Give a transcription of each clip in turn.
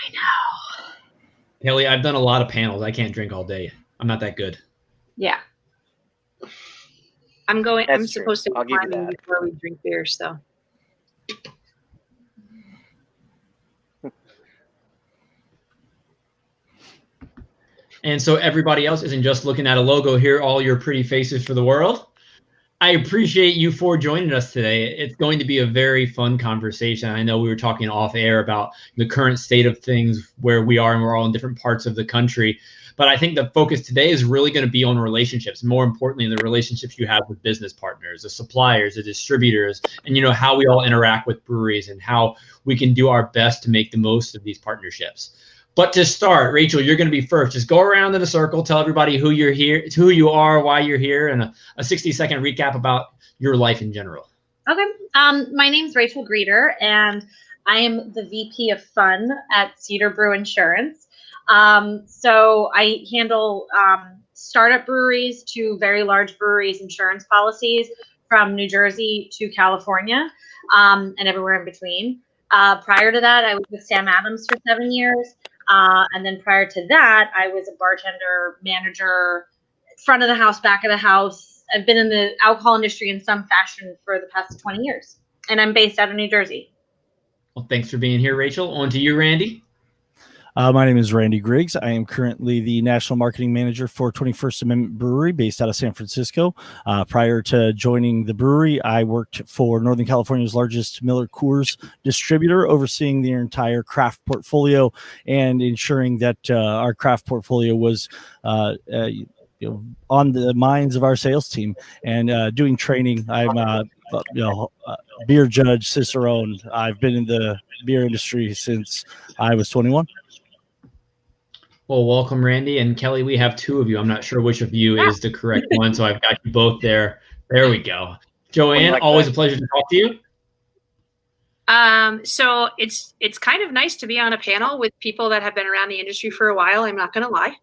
I know. Kelly, I've done a lot of panels. I can't drink all day. I'm not that good. Yeah. I'm supposed to be climbing before we drink beer, so. And so everybody else isn't just looking at a logo here, all your pretty faces for the world. I appreciate you for joining us today. It's going to be a very fun conversation. I know we were talking off air about the current state of things where we are, and we're all in different parts of the country. But I think the focus today is really going to be on relationships, more importantly, the relationships you have with business partners, the suppliers, the distributors, and how we all interact with breweries and how we can do our best to make the most of these partnerships. But to start, Rachel, you're going to be first. Just go around in a circle, tell everybody who you're here, who you are, why you're here, and a 60-second recap about your life in general. Okay. My name's Rachel Grieder, and I am the VP of Fun at CedarBrew Insurance. So I handle startup breweries to very large breweries insurance policies from New Jersey to California and everywhere in between. Prior to that, I was with Sam Adams for 7 years. And then prior to that, I was a bartender, manager, front of the house, back of the house. I've been in the alcohol industry in some fashion for the past 20 years. And I'm based out of New Jersey. Well, thanks for being here, Rachel. On to you, Randy. My name is Randy Griggs. I am currently the National Marketing Manager for 21st Amendment Brewery based out of San Francisco. Prior to joining the brewery, I worked for Northern California's largest Miller Coors distributor, overseeing their entire craft portfolio and ensuring that our craft portfolio was on the minds of our sales team and doing training. I'm beer judge, Cicerone. I've been in the beer industry since I was 21. Well, welcome, Randy. And Kelly, we have two of you. I'm not sure which of you is the correct one, so I've got you both there. There we go. JoAnne, always a pleasure to talk to you. So it's kind of nice to be on a panel with people that have been around the industry for a while. I'm not going to lie,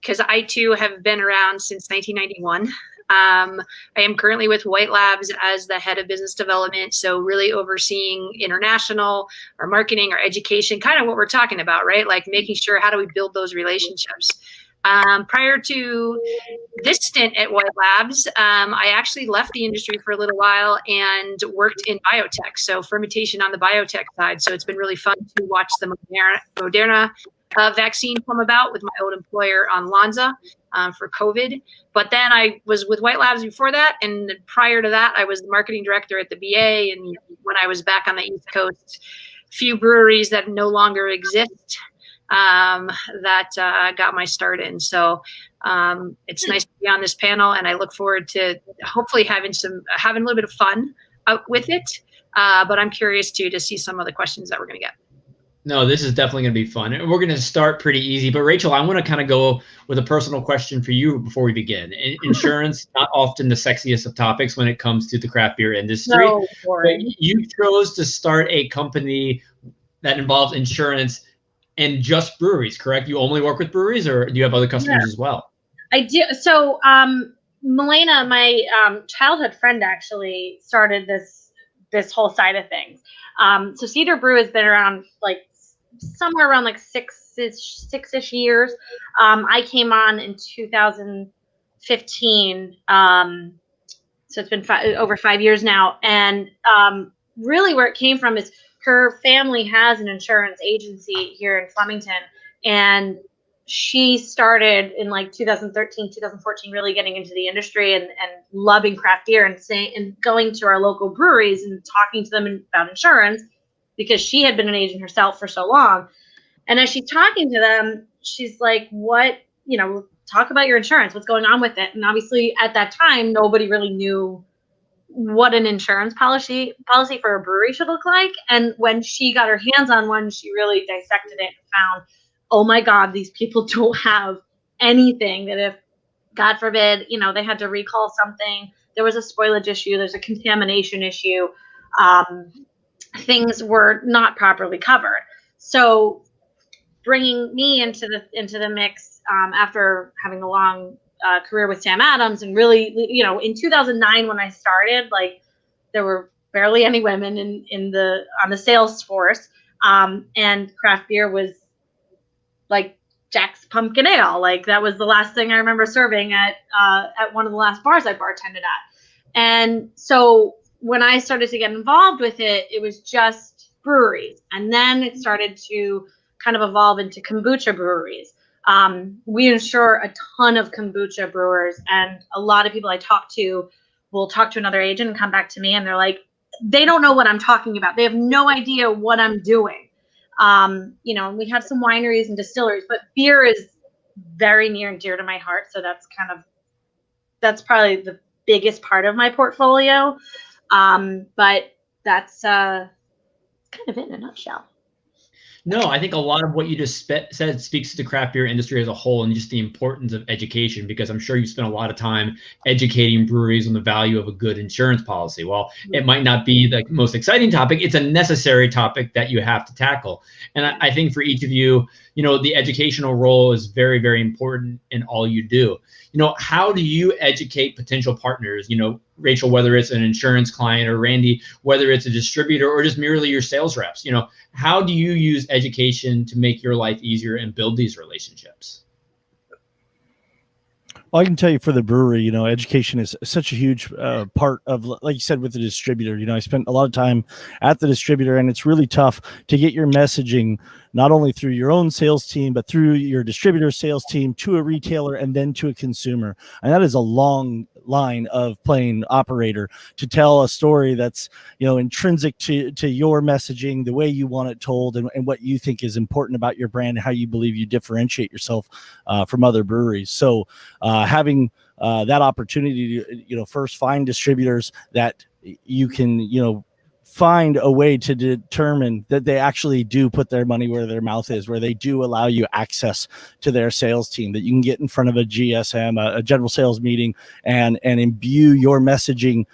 because I too have been around since 1991. I am currently with White Labs as the head of business development. So really overseeing international, our marketing, our education, kind of what we're talking about, right? Like making sure, how do we build those relationships? Prior to this stint at White Labs, I actually left the industry for a little while and worked in biotech. So fermentation on the biotech side. So it's been really fun to watch the Moderna vaccine come about with my old employer on Lonza for COVID. But then I was with White Labs before that. And prior to that, I was the marketing director at the BA. And when I was back on the East Coast, few breweries that no longer exist that got my start in. So it's nice to be on this panel, and I look forward to hopefully having a little bit of fun with it. But I'm curious to see some of the questions that we're going to get. No, this is definitely going to be fun. And we're going to start pretty easy. But Rachel, I want to kind of go with a personal question for you before we begin. Insurance, not often the sexiest of topics when it comes to the craft beer industry. No, but you chose to start a company that involves insurance and just breweries, correct? You only work with breweries, or do you have other customers as well? I do. So Milena, my childhood friend, actually started this whole side of things. So CedarBrew has been around like somewhere around like six-ish years. I came on in 2015. So it's been over 5 years now. And really where it came from is her family has an insurance agency here in Flemington. And she started in like 2013, 2014, really getting into the industry and loving craft beer and going to our local breweries and talking to them about insurance, because she had been an agent herself for so long. And as she's talking to them, she's like, talk about your insurance, what's going on with it. And obviously at that time, nobody really knew what an insurance policy for a brewery should look like. And when she got her hands on one, she really dissected it and found, oh my God, these people don't have anything, that if, God forbid, they had to recall something, there was a spoilage issue, there's a contamination issue, things were not properly covered. So bringing me into the mix after having a long career with Sam Adams, and really, in 2009 when I started, like there were barely any women on the sales force, and craft beer was like Jack's Pumpkin Ale. Like that was the last thing I remember serving at one of the last bars I bartended at. And so when I started to get involved with it, it was just breweries. And then it started to kind of evolve into kombucha breweries. We insure a ton of kombucha brewers, and a lot of people I talk to will talk to another agent and come back to me, and they're like, they don't know what I'm talking about. They have no idea what I'm doing. We have some wineries and distilleries, but beer is very near and dear to my heart. So that's probably the biggest part of my portfolio. But that's kind of it in a nutshell. No, I think a lot of what you just said speaks to the craft beer industry as a whole and just the importance of education, because I'm sure you spent a lot of time educating breweries on the value of a good insurance policy. While it might not be the most exciting topic, it's a necessary topic that you have to tackle. And I think for each of you, the educational role is very, very important in all you do. How do you educate potential partners? Rachel, whether it's an insurance client, or Randy, whether it's a distributor or just merely your sales reps, how do you use education to make your life easier and build these relationships? Well, I can tell you for the brewery, education is such a huge part of, like you said, with the distributor. I spent a lot of time at the distributor, and it's really tough to get your messaging not only through your own sales team, but through your distributor sales team to a retailer and then to a consumer. And that is a long line of playing operator to tell a story that's, intrinsic to your messaging, the way you want it told, and what you think is important about your brand, and how you believe you differentiate yourself from other breweries. So having that opportunity to, first find distributors that you can, find a way to determine that they actually do put their money where their mouth is, where they do allow you access to their sales team, that you can get in front of a GSM, a general sales meeting, and imbue your messaging,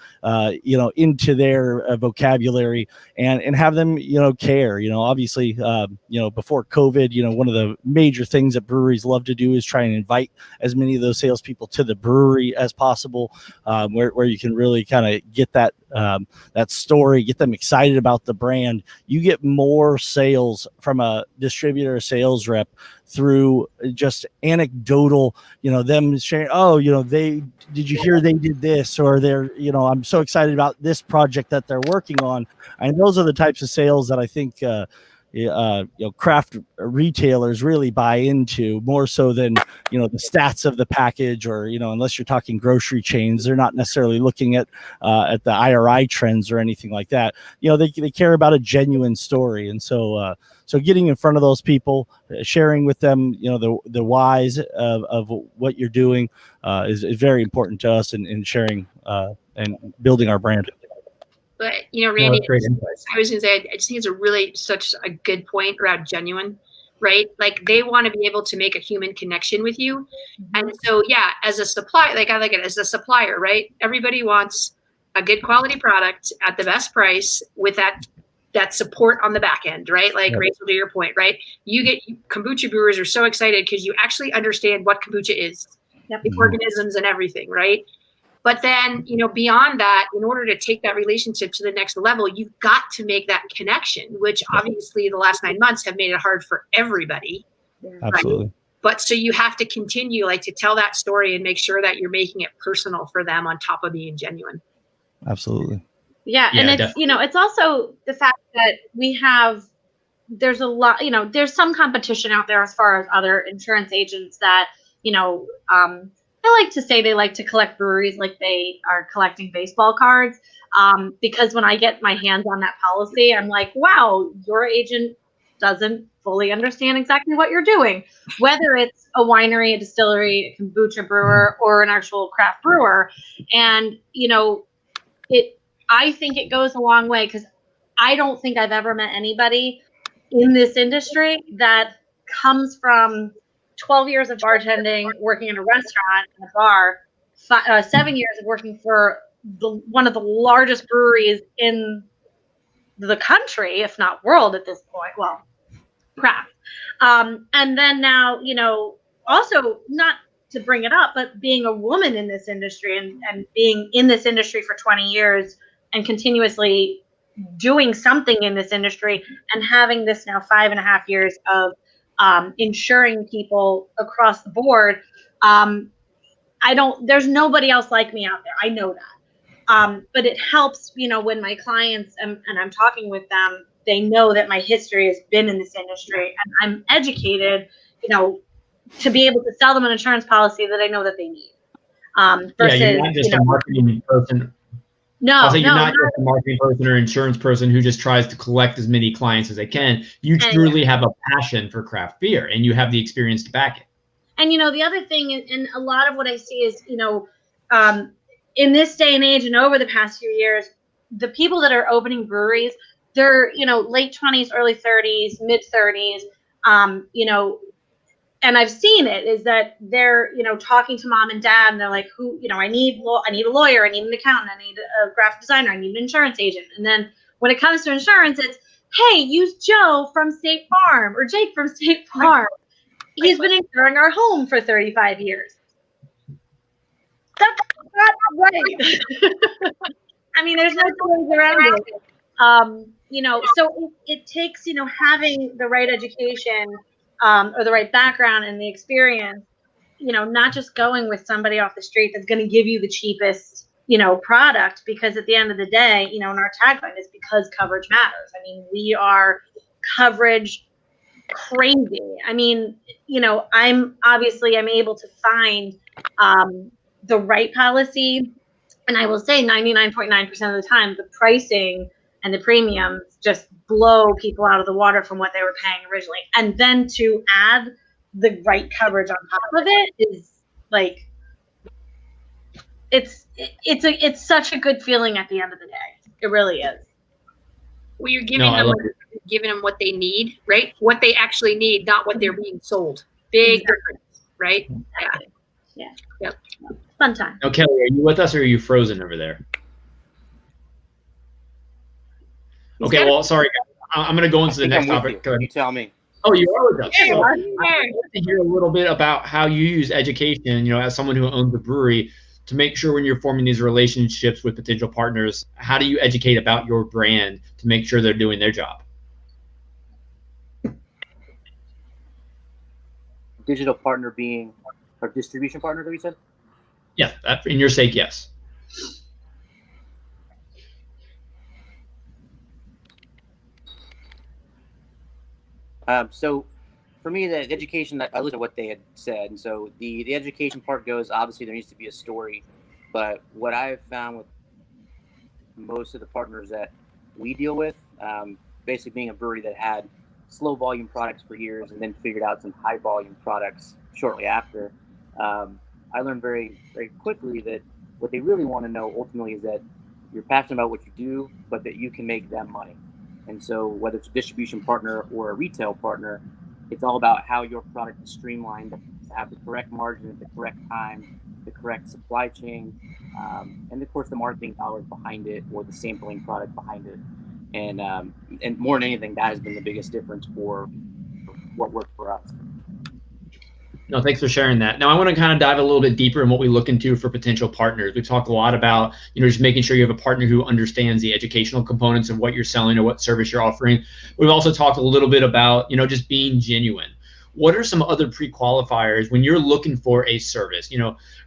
into their vocabulary, and have them, care. Obviously, before COVID, one of the major things that breweries love to do is try and invite as many of those salespeople to the brewery as possible, where you can really kind of get that story, get them excited about the brand. You get more sales from a distributor or sales rep through just anecdotal, them sharing, did you hear they did this, or they're, I'm so excited about this project that they're working on. And those are the types of sales that I think craft retailers really buy into, more so than the stats of the package, or unless you're talking grocery chains, they're not necessarily looking at the IRI trends or anything like that. They care about a genuine story. And so getting in front of those people, sharing with them the whys of what you're doing is very important to us in sharing and building our brand. But, Randy, I was going to say, I just think it's such a good point around genuine, right? Like, they want to be able to make a human connection with you. And so, yeah, as a supplier, I like it as a supplier, right? Everybody wants a good quality product at the best price with that support on the back end, right? Like, yep. Rachel, to your point, right? Kombucha brewers are so excited because you actually understand what kombucha is, yep. The organisms and everything, right? But then, beyond that, in order to take that relationship to the next level, you've got to make that connection, which obviously the last 9 months have made it hard for everybody. Absolutely. Right? But so you have to continue to tell that story and make sure that you're making it personal for them on top of being genuine. Absolutely. Yeah. And it's, it's also the fact that there's a lot, there's some competition out there as far as other insurance agents that, I like to say they like to collect breweries like they are collecting baseball cards, because when I get my hands on that policy, I'm like, wow, your agent doesn't fully understand exactly what you're doing, whether it's a winery, a distillery, a kombucha brewer, or an actual craft brewer. And, I think it goes a long way, because I don't think I've ever met anybody in this industry that comes from 12 years of bartending, working in a restaurant and a bar, 7 years of working for one of the largest breweries in the country, if not world at this point. Well, craft. And then now, also not to bring it up, but being a woman in this industry and being in this industry for 20 years and continuously doing something in this industry, and having this now 5.5 years of insuring people across the board. There's nobody else like me out there. I know that. But it helps, when my clients and I'm talking with them, they know that my history has been in this industry and I'm educated, to be able to sell them an insurance policy that I know that they need. Versus, you're not just a marketing person. No, you're not just a marketing person or insurance person who just tries to collect as many clients as they can. You truly have a passion for craft beer and you have the experience to back it. And, the other thing, and a lot of what I see is, in this day and age and over the past few years, the people that are opening breweries, they're, late 20s, early 30s, mid 30s, and I've seen it is that they're, talking to mom and dad and they're like, I need a lawyer, I need an accountant, I need a graphic designer, I need an insurance agent. And then when it comes to insurance, it's, hey, use Joe from State Farm or Jake from State Farm. He's been insuring our home for 35 years. That's not right. I mean, there's no ways around it. So it takes, having the right education or the right background and the experience, not just going with somebody off the street that's going to give you the cheapest, product, because at the end of the day, and our tagline is because coverage matters. I mean, we are coverage crazy. I mean, I'm able to find the right policy, and I will say 99.9% of the time the pricing and the premiums just blow people out of the water from what they were paying originally. And then to add the right coverage on top of it is like, it's such a good feeling at the end of the day. It really is. Well, you're giving them what they need, right? What they actually need, not what they're being sold. Big difference, right? Yeah. Yep. Fun time. Now, Kelly, are you with us or are you frozen over there? Okay, well, sorry. I'm going to go into the next topic. You tell me. Oh, you are with us. Yeah, So I'd like to hear a little bit about how you use education, as someone who owns a brewery, to make sure when you're forming these relationships with potential partners, how do you educate about your brand to make sure they're doing their job? Digital partner being our distribution partner, that we said? Yeah, in your sake, yes. So for me, the education, I looked at what they had said. And so the education part goes, obviously there needs to be a story. But what I've found with most of the partners that we deal with, basically being a brewery that had slow volume products for years and then figured out some high volume products shortly after, I learned very, very quickly that what they really want to know ultimately is that you're passionate about what you do, but that you can make them money. And so whether it's a distribution partner or a retail partner, it's all about how your product is streamlined to have the correct margin at the correct time, the correct supply chain, and of course the marketing dollars behind it or the sampling product behind it. And more than anything, that has been the biggest difference for what worked for us. No, thanks for sharing that. Now, I want to kind of dive a little bit deeper in what we look into for potential partners. We've talked a lot about, just making sure you have a partner who understands the educational components of what you're selling or what service you're offering. We've also talked a little bit about, just being genuine. What are some other pre-qualifiers when you're looking for a service?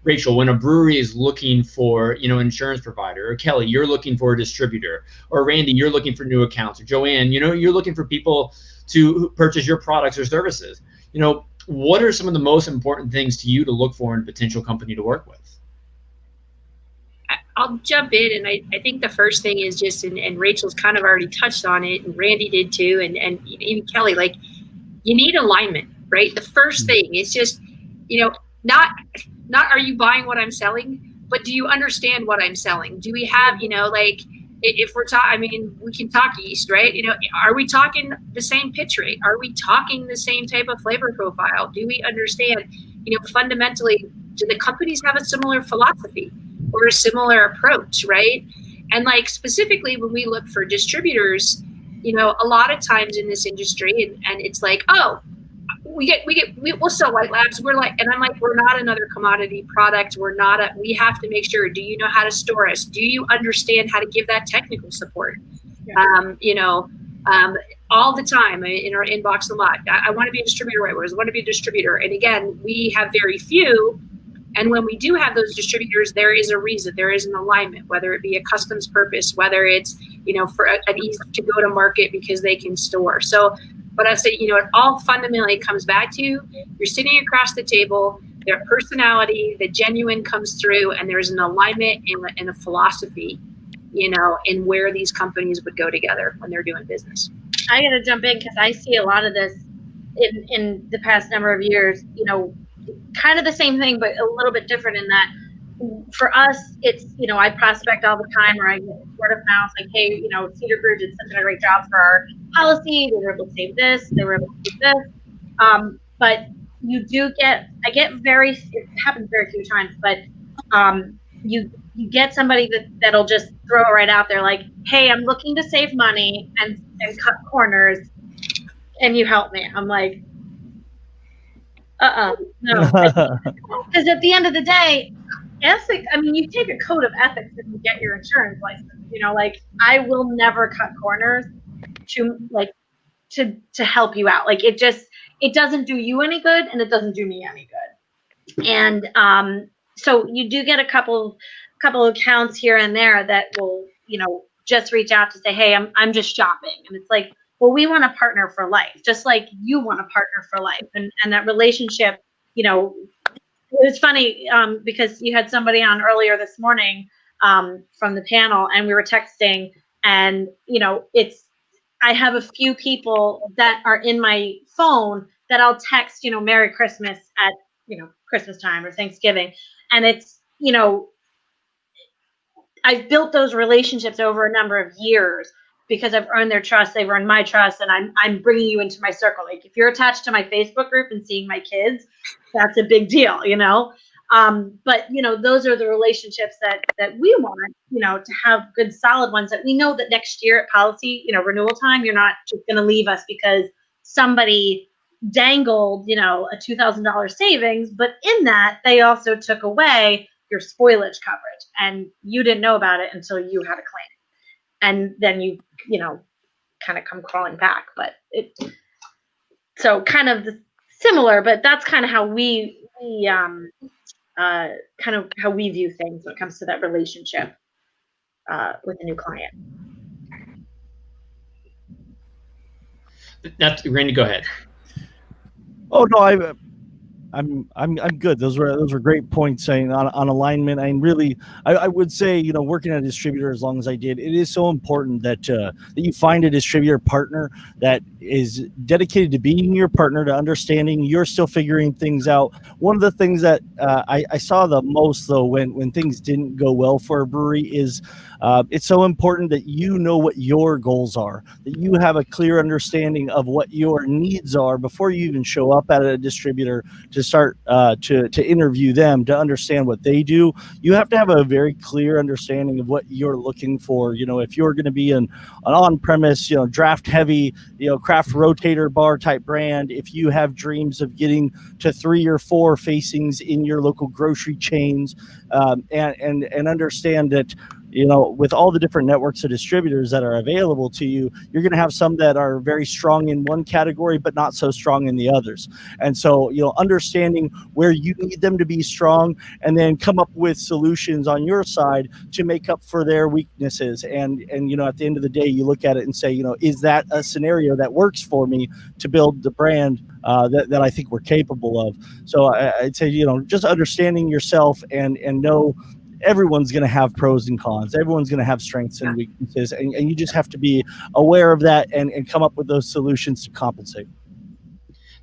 Rachel, when a brewery is looking for, an insurance provider, or Kelly, you're looking for a distributor, or Randy, you're looking for new accounts, or JoAnne, you're looking for people to purchase your products or services. What are some of the most important things to you to look for in a potential company to work with? I'll jump in, and I think the first thing is just, and Rachel's kind of already touched on it, and Randy did too, and even Kelly, like, you need alignment, right? The first thing is just, not are you buying what I'm selling, but do you understand what I'm selling? Do we have, if we're talking, we can talk yeast, right? Are we talking the same pitch rate? Are we talking the same type of flavor profile? Do we understand, fundamentally, do the companies have a similar philosophy or a similar approach, right? And specifically when we look for distributors, a lot of times in this industry, and it's like, oh, we'll sell White Labs. We're not another commodity product. We have to make sure, do you know how to store us? Do you understand how to give that technical support? Yeah. all the time in our inbox a lot. I want to be a distributor, right? I want to be a distributor. And again, we have very few. And when we do have those distributors, there is a reason, there is an alignment, whether it be a customs purpose, whether it's, for an ease to go to market because they can store. So, but I say, it all fundamentally comes back to you're sitting across the table, their personality, the genuine comes through, and there's an alignment and a philosophy, in where these companies would go together when they're doing business. I got to jump in because I see a lot of this in the past number of years, kind of the same thing, but a little bit different in that for us, it's, I prospect all the time, or I get word of mouth, like, hey, CedarBrew did such a great job for our policy. They were able to save this. They were able to do this. But you do get, it happens very few times, but you get somebody that'll just throw it right out there, like, hey, I'm looking to save money and cut corners. Can you help me? I'm like, no. Because at the end of the day, ethics, you take a code of ethics if you get your insurance license. I will never cut corners to help you out. It doesn't do you any good, and it doesn't do me any good. And so you do get a couple of accounts here and there that will, just reach out to say, hey, I'm just shopping. And it's like, well, we want to partner for life, just like you want to partner for life. And that relationship, it was funny because you had somebody on earlier this morning from the panel, and we were texting, and, I have a few people that are in my phone that I'll text, Merry Christmas at, Christmas time or Thanksgiving. And it's, I've built those relationships over a number of years because I've earned their trust. They've earned my trust, and I'm bringing you into my circle. Like, if you're attached to my Facebook group and seeing my kids, that's a big deal, But, those are the relationships that we want, to have good, solid ones that we know that next year at policy, renewal time, you're not just going to leave us because somebody dangled, a $2,000 savings. But in that, they also took away your spoilage coverage, and you didn't know about it until you had a claim. And then you kind of come crawling back. But so kind of similar, but that's kind of how we kind of how we view things when it comes to that relationship with a new client. That's Randy. Go ahead. Oh no, I'm good. Those were great points saying on alignment. And really, I would say, working at a distributor as long as I did, it is so important that you find a distributor partner that is dedicated to being your partner, to understanding you're still figuring things out. One of the things that I saw the most, though, when things didn't go well for a brewery is it's so important that you know what your goals are, that you have a clear understanding of what your needs are before you even show up at a distributor to start to interview them, to understand what they do. You have to have a very clear understanding of what you're looking for. If you're going to be an on-premise, draft heavy, craft rotator bar type brand, if you have dreams of getting to 3 or 4 facings in your local grocery chains, and understand that, with all the different networks of distributors that are available to you, you're going to have some that are very strong in one category, but not so strong in the others. And so, understanding where you need them to be strong, and then come up with solutions on your side to make up for their weaknesses. And at the end of the day, you look at it and say, is that a scenario that works for me to build the brand that I think we're capable of? So I'd say, just understanding yourself and know everyone's going to have pros and cons. Everyone's going to have strengths and weaknesses, and you just have to be aware of that and come up with those solutions to compensate.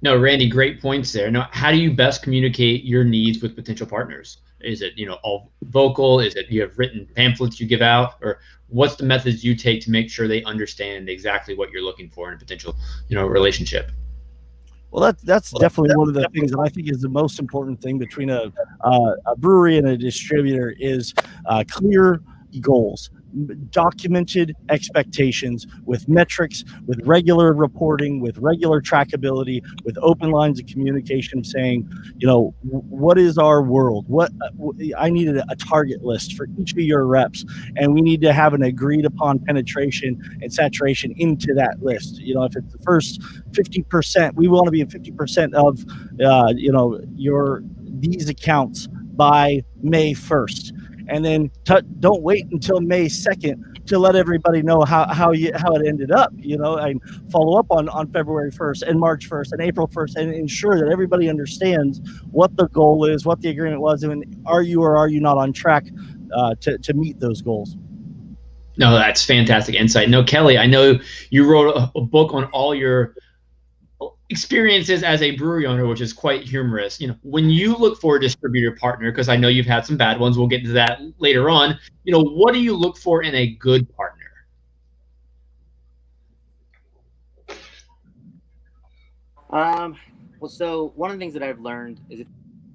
No, Randy, great points there. Now, how do you best communicate your needs with potential partners? Is it, all vocal? Is it you have written pamphlets you give out? Or what's the methods you take to make sure they understand exactly what you're looking for in a potential, relationship? Well, that's definitely one of the things that I think is the most important thing between a brewery and a distributor is clear goals. documented expectations with metrics, with regular reporting, with regular trackability, with open lines of communication saying, what is our world? I needed a target list for each of your reps, and we need to have an agreed upon penetration and saturation into that list. If it's the first 50%, we want to be in 50% of, these accounts by May 1st. And then don't wait until May 2nd to let everybody know how it ended up, and follow up on February 1st and March 1st and April 1st, and ensure that everybody understands what the goal is, what the agreement was, and are you or are you not on track to meet those goals. No, that's fantastic insight. No, Kelly, I know you wrote a book on all your experiences as a brewery owner, which is quite humorous. When you look for a distributor partner, because I know you've had some bad ones, we'll get to that later on. What do you look for in a good partner? Well, so one of the things that I've learned is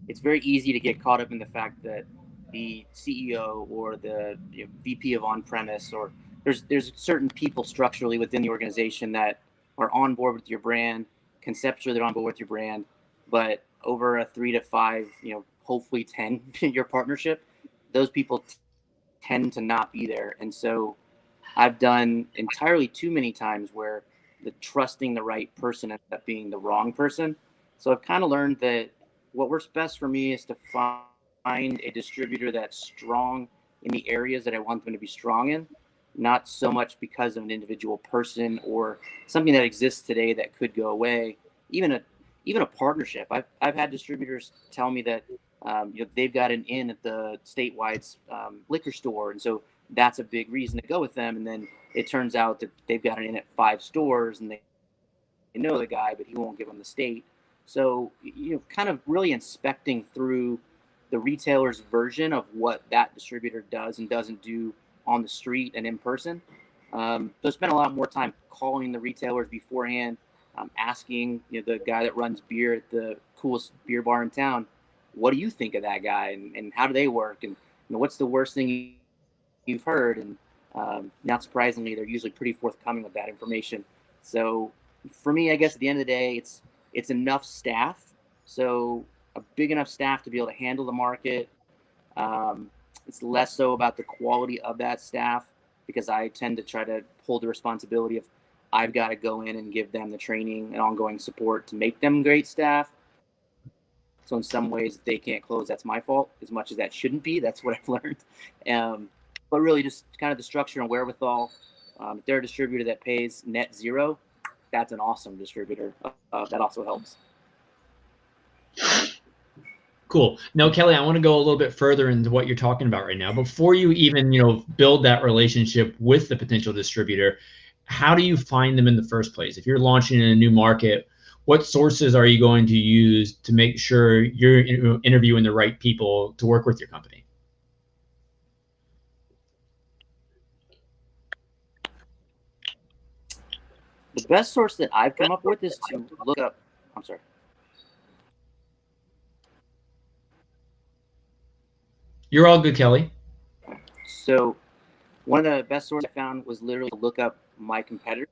it's very easy to get caught up in the fact that the CEO or the VP of on-premise, or there's certain people structurally within the organization that are on board with your brand. Conceptually, they're on board with your brand, but over a 3 to 5, hopefully 10-year partnership, those people tend to not be there. And so I've done entirely too many times where the trusting the right person ends up being the wrong person. So I've kind of learned that what works best for me is to find a distributor that's strong in the areas that I want them to be strong in, not so much because of an individual person or something that exists today that could go away. Even a partnership. I've had distributors tell me that they've got an in at the statewide liquor store, and so that's a big reason to go with them. And then it turns out that they've got an in at 5 stores, and they know the guy, but he won't give them the state. So kind of really inspecting through the retailer's version of what that distributor does and doesn't do on the street and in person. So I spent a lot more time calling the retailers beforehand, asking the guy that runs beer at the coolest beer bar in town, what do you think of that guy, and how do they work, and what's the worst thing you've heard? And not surprisingly, they're usually pretty forthcoming with that information. So for me, I guess at the end of the day, it's enough staff. So a big enough staff to be able to handle the market. It's less so about the quality of that staff, because I tend to try to hold the responsibility of I've got to go in and give them the training and ongoing support to make them great staff. So in some ways, they can't close. That's my fault, as much as that shouldn't be. That's what I've learned. But really just kind of the structure and wherewithal. If they're a distributor that pays net zero, that's an awesome distributor. That also helps. Cool. Now, Kelly, I want to go a little bit further into what you're talking about right now. Before you even, build that relationship with the potential distributor, how do you find them in the first place? If you're launching in a new market, what sources are you going to use to make sure you're interviewing the right people to work with your company? The best source that I've come up with is to look up, I'm sorry. You're all good, Kelly. So one of the best sources I found was literally to look up my competitors,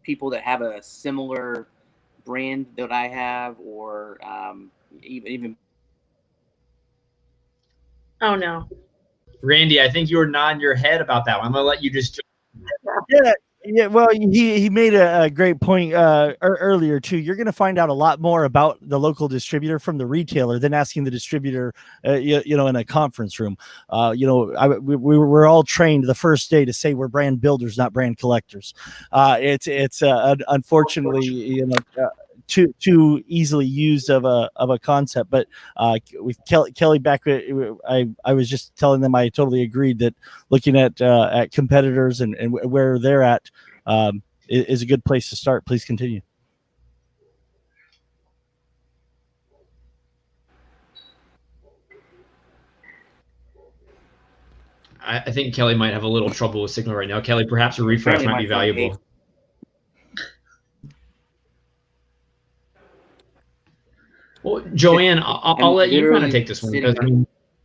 people that have a similar brand that I have, or even. Oh no, Randy, I think you were nodding your head about that one. I'm gonna let you just. Yeah. Well, he made a great point earlier too. You're going to find out a lot more about the local distributor from the retailer than asking the distributor, in a conference room. We're all trained the first day to say we're brand builders, not brand collectors. It's unfortunately, too easily used of a concept. But with Kelly back, I was just telling them I totally agreed that looking at competitors and where they're at is a good place to start. Please continue. I think Kelly might have a little trouble with signal right now. Kelly, perhaps a refresh might be valuable. Well, JoAnne, I'll let you kind of take this one, because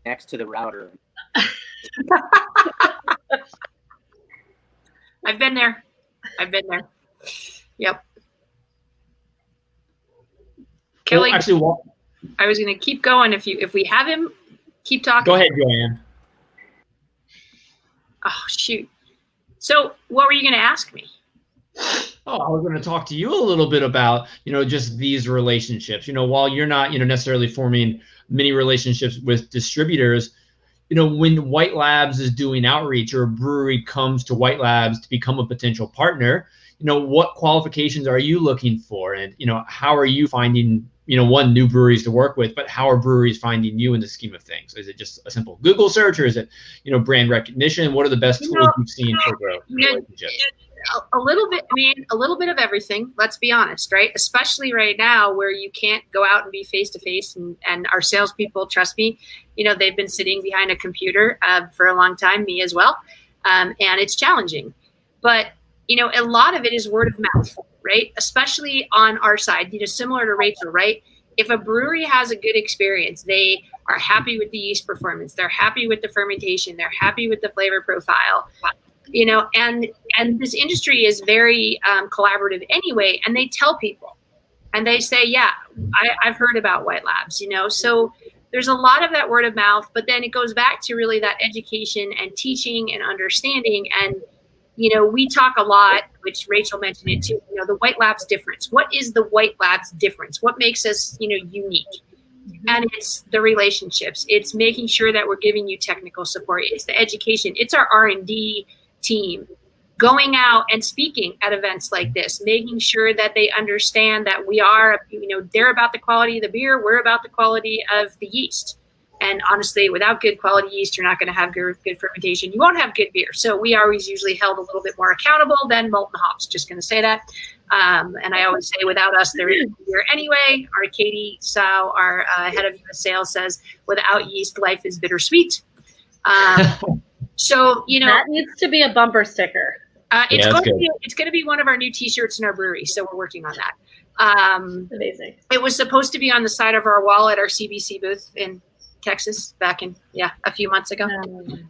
next to the router. I've been there. Yep. Kelly, Well, actually, I was going to keep going. If we have him, keep talking. Go ahead, JoAnne. Oh, shoot. So what were you going to ask me? Oh, I was going to talk to you a little bit about, just these relationships. While you're not, necessarily forming many relationships with distributors, when White Labs is doing outreach or a brewery comes to White Labs to become a potential partner, what qualifications are you looking for? And, how are you finding, one, new breweries to work with, but how are breweries finding you in the scheme of things? Is it just a simple Google search, or is it, brand recognition? What are the best tools you've seen for growth relationships? A little bit of everything, let's be honest, right? Especially right now where you can't go out and be face to face, and our salespeople, trust me, they've been sitting behind a computer for a long time, me as well. And it's challenging, but a lot of it is word of mouth, right? Especially on our side, similar to Rachel, right? If a brewery has a good experience, they are happy with the yeast performance, they're happy with the fermentation, they're happy with the flavor profile, and this industry is very collaborative anyway, and they tell people and they say, yeah, I've heard about White Labs, so there's a lot of that word of mouth, but then it goes back to really that education and teaching and understanding. And, we talk a lot, which Rachel mentioned it too, the White Labs difference. What is the White Labs difference? What makes us, unique? And it's the relationships. It's making sure that we're giving you technical support. It's the education. It's our R&D team going out and speaking at events like this, making sure that they understand that we are, they're about the quality of the beer, we're about the quality of the yeast. And honestly, without good quality yeast, you're not going to have good fermentation. You won't have good beer. So we are always usually held a little bit more accountable than malt and hops. Just going to say that. And I always say, without us, there is beer anyway. Our Katie Sau, our head of US sales, says, without yeast, life is bittersweet. So, that needs to be a bumper sticker. It's going to be one of our new T-shirts in our brewery, so we're working on that. Amazing. It was supposed to be on the side of our wall at our CBC booth in Texas back in a few months ago.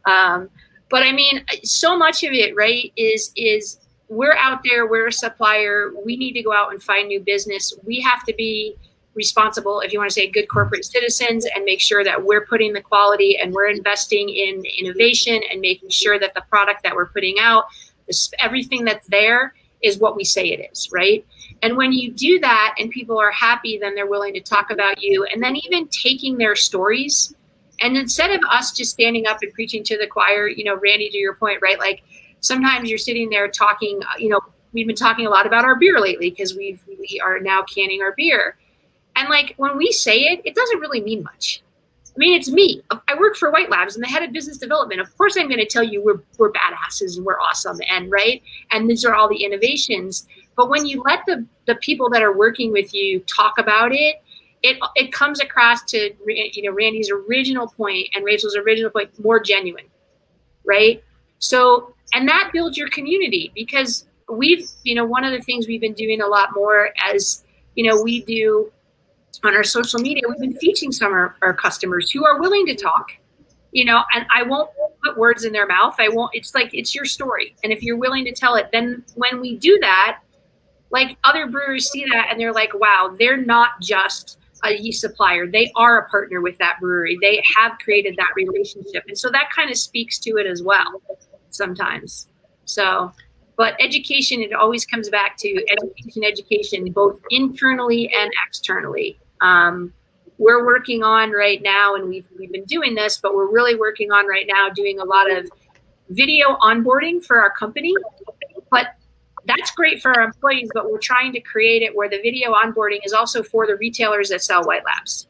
But I mean, so much of it, right, is we're out there, we're a supplier, we need to go out and find new business. We have to be responsible, if you want to say, good corporate citizens, and make sure that we're putting the quality and we're investing in innovation and making sure that the product that we're putting out, everything that's there is what we say it is, right? And when you do that and people are happy, then they're willing to talk about you, and then even taking their stories. And instead of us just standing up and preaching to the choir, Randy, to your point, right? Like sometimes you're sitting there talking, we've been talking a lot about our beer lately because we are now canning our beer. And like when we say it, it doesn't really mean much. I mean, it's me. I work for White Labs and the head of business development. Of course, I'm going to tell you we're badasses and we're awesome, and right. And these are all the innovations. But when you let the people that are working with you talk about it, it comes across to Randy's original point and Rachel's original point more genuine, right? So, and that builds your community, because we've one of the things we've been doing a lot more as we do on our social media, we've been featuring some of our customers who are willing to talk, and I won't put words in their mouth. It's like, it's your story. And if you're willing to tell it, then when we do that, like other brewers see that and they're like, wow, they're not just a yeast supplier. They are a partner with that brewery. They have created that relationship. And so that kind of speaks to it as well sometimes. So, but education, it always comes back to education, both internally and externally. We're working on right now, and we've been doing this, but we're really working on right now doing a lot of video onboarding for our company. But that's great for our employees, but we're trying to create it where the video onboarding is also for the retailers that sell White Labs,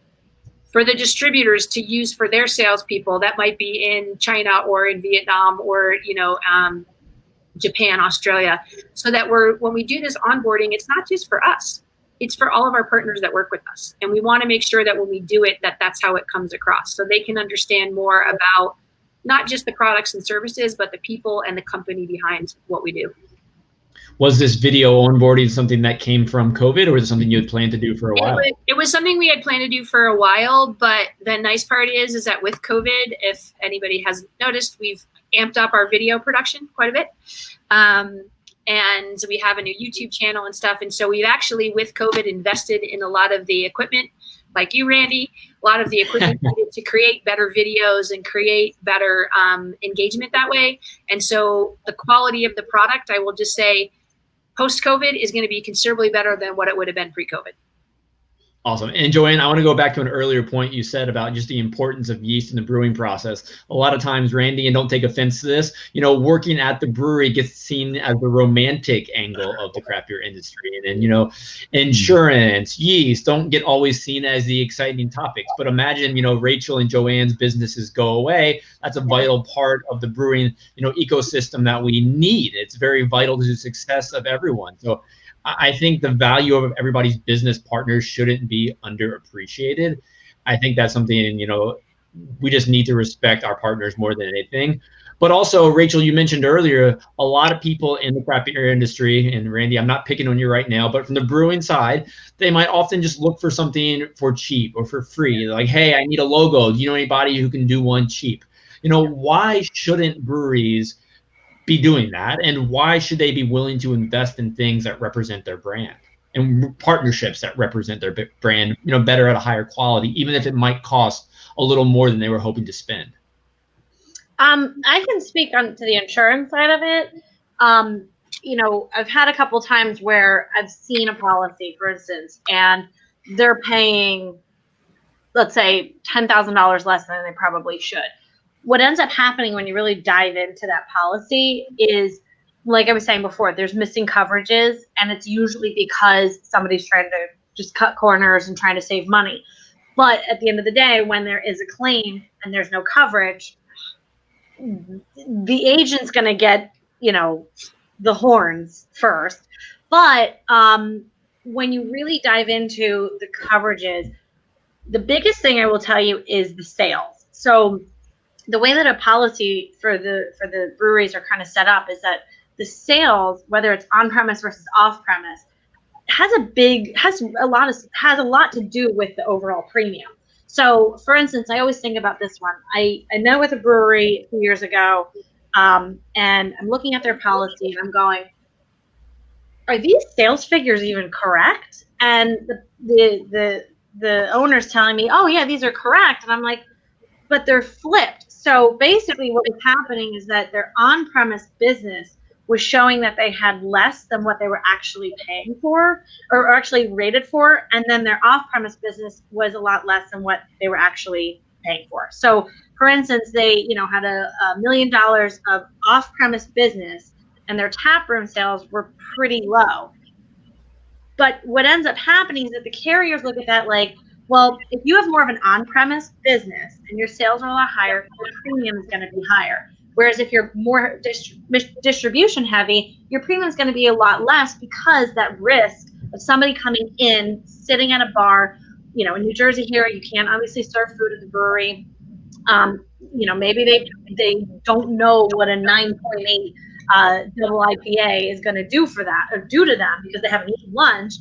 for the distributors to use for their salespeople. That might be in China or in Vietnam or, Japan, Australia, so that when we do this onboarding, it's not just for us. It's for all of our partners that work with us. And we want to make sure that when we do it, that's how it comes across. So they can understand more about not just the products and services, but the people and the company behind what we do. Was this video onboarding something that came from COVID, or was it something you had planned to do for a while? It was something we had planned to do for a while, but the nice part is that with COVID, if anybody hasn't noticed, we've amped up our video production quite a bit. And we have a new YouTube channel and stuff. And so we've actually, with COVID, invested in a lot of the equipment, like you, Randy, a lot of the equipment needed to create better videos and create better engagement that way. And so the quality of the product, I will just say, post-COVID is going to be considerably better than what it would have been pre-COVID. Awesome. And JoAnne, I want to go back to an earlier point you said about just the importance of yeast in the brewing process. A lot of times, Randy, and don't take offense to this, working at the brewery gets seen as the romantic angle of the craft beer industry. And insurance, yeast don't get always seen as the exciting topics. But imagine, Rachel and JoAnne's businesses go away. That's a vital part of the brewing, ecosystem that we need. It's very vital to the success of everyone. So I think the value of everybody's business partners shouldn't be underappreciated. I think that's something, we just need to respect our partners more than anything. But also, Rachel, you mentioned earlier, a lot of people in the craft beer industry, and Randy, I'm not picking on you right now, but from the brewing side, they might often just look for something for cheap or for free. Like, hey, I need a logo. Do you know anybody who can do one cheap? Why shouldn't breweries be doing that, and why should they be willing to invest in things that represent their brand and partnerships that represent their brand, better at a higher quality, even if it might cost a little more than they were hoping to spend? I can speak on to the insurance side of it. I've had a couple times where I've seen a policy, for instance, and they're paying, let's say, $10,000 less than they probably should. What ends up happening when you really dive into that policy is, like I was saying before, there's missing coverages, and it's usually because somebody's trying to just cut corners and trying to save money. But at the end of the day, when there is a claim and there's no coverage, the agent's going to get, the horns first. But when you really dive into the coverages, the biggest thing I will tell you is the sales. So the way that a policy for the breweries are kind of set up is that the sales, whether it's on premise versus off premise, has a lot to do with the overall premium. So, for instance, I always think about this one. I met with a brewery a few years ago, and I'm looking at their policy, and I'm going, "Are these sales figures even correct?" And the owner's telling me, "Oh yeah, these are correct," and I'm like, "But they're flipped." So basically what was happening is that their on-premise business was showing that they had less than what they were actually paying for or actually rated for. And then their off-premise business was a lot less than what they were actually paying for. So for instance, they, had $1 million of off-premise business and their tap room sales were pretty low. But what ends up happening is that the carriers look at that like, well, if you have more of an on-premise business and your sales are a lot higher, your premium is going to be higher. Whereas if you're more distribution heavy, your premium is going to be a lot less because that risk of somebody coming in, sitting at a bar, in New Jersey here, you can't obviously serve food at the brewery. Maybe they don't know what a 9.8 double IPA is going to do for that or do to them because they haven't eaten lunch.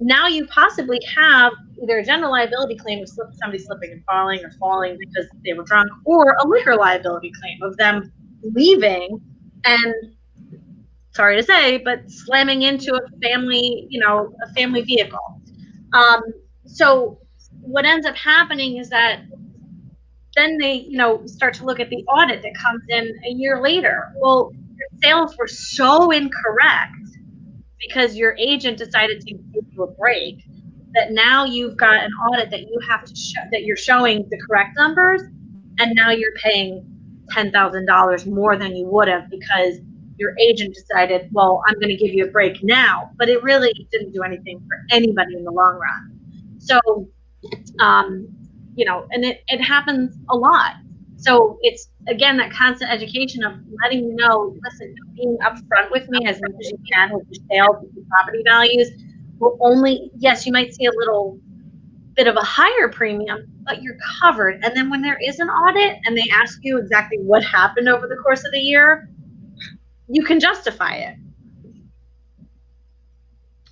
Now you possibly have either a general liability claim of somebody slipping and falling because they were drunk, or a liquor liability claim of them leaving and, sorry to say, but slamming into a family vehicle. So what ends up happening is that then they, start to look at the audit that comes in a year later. Well, your sales were so incorrect because your agent decided to give you a break that now you've got an audit that you have to show that you're showing the correct numbers, and now you're paying $10,000 more than you would have because your agent decided, well, I'm going to give you a break now, but it really didn't do anything for anybody in the long run. So, and it happens a lot. So it's, again, that constant education of letting you know, listen, being upfront with me as much as you can with your sales and your property values will only, yes, you might see a little bit of a higher premium, but you're covered. And then when there is an audit and they ask you exactly what happened over the course of the year, you can justify it.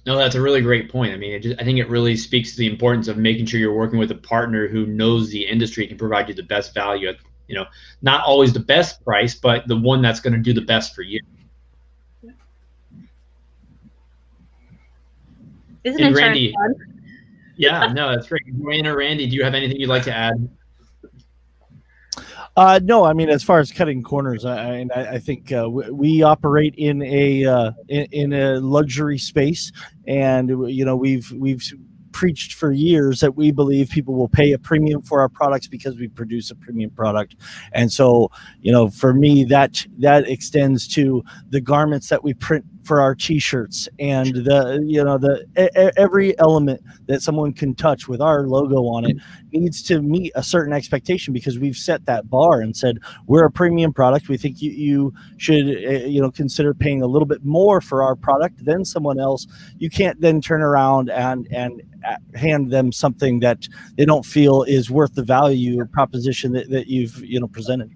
No, that's a really great point. I mean, I think it really speaks to the importance of making sure you're working with a partner who knows the industry and can provide you the best value at, not always the best price, but the one that's going to do the best for you. Isn't And insurance Randy, fun? yeah, no, that's great. JoAnne or Randy, do you have anything you'd like to add? No, I mean, as far as cutting corners, I think we operate in a luxury space, and we've preached for years that we believe people will pay a premium for our products because we produce a premium product. And so, for me, that extends to the garments that we print for our t-shirts, and every element that someone can touch with our logo on it needs to meet a certain expectation, because we've set that bar and said we're a premium product. We think you should consider paying a little bit more for our product than someone else. You can't then turn around and hand them something that they don't feel is worth the value proposition that you've presented.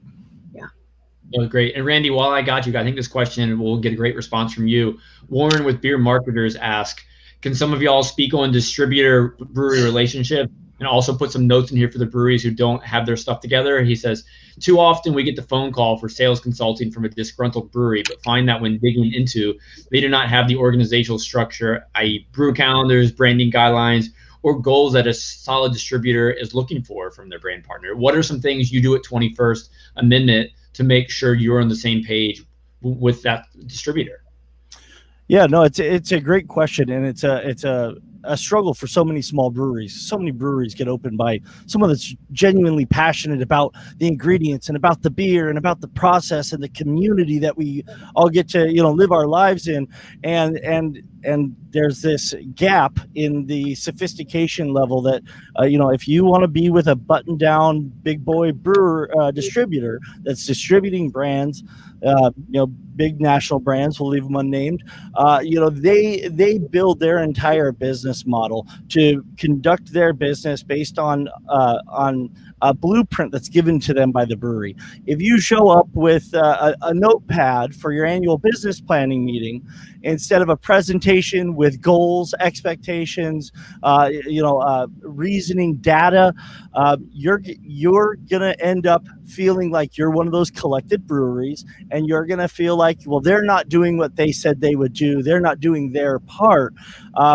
Oh, great. And Randy, while I got you, I think this question will get a great response from you. Warren with Beer Marketers asked, can some of y'all speak on distributor brewery relationship and also put some notes in here for the breweries who don't have their stuff together? He says, too often we get the phone call for sales consulting from a disgruntled brewery, but find that when digging into, they do not have the organizational structure, i.e. brew calendars, branding guidelines, or goals that a solid distributor is looking for from their brand partner. What are some things you do at 21st Amendment to make sure you're on the same page with that distributor? Yeah, no, it's a great question, and it's a struggle for so many small breweries. So many breweries get opened by someone that's genuinely passionate about the ingredients and about the beer and about the process and the community that we all get to live our lives in, and there's this gap in the sophistication level that if you want to be with a button down big boy brewer distributor that's distributing brands, big national brands, we'll leave them unnamed, they build their entire business model to conduct their business based on a blueprint that's given to them by the brewery. If you show up with a notepad for your annual business planning meeting instead of a presentation with goals, expectations, reasoning, data, you're gonna end up feeling like you're one of those collected breweries, and you're gonna feel like, well, they're not doing what they said they would do. They're not doing their part.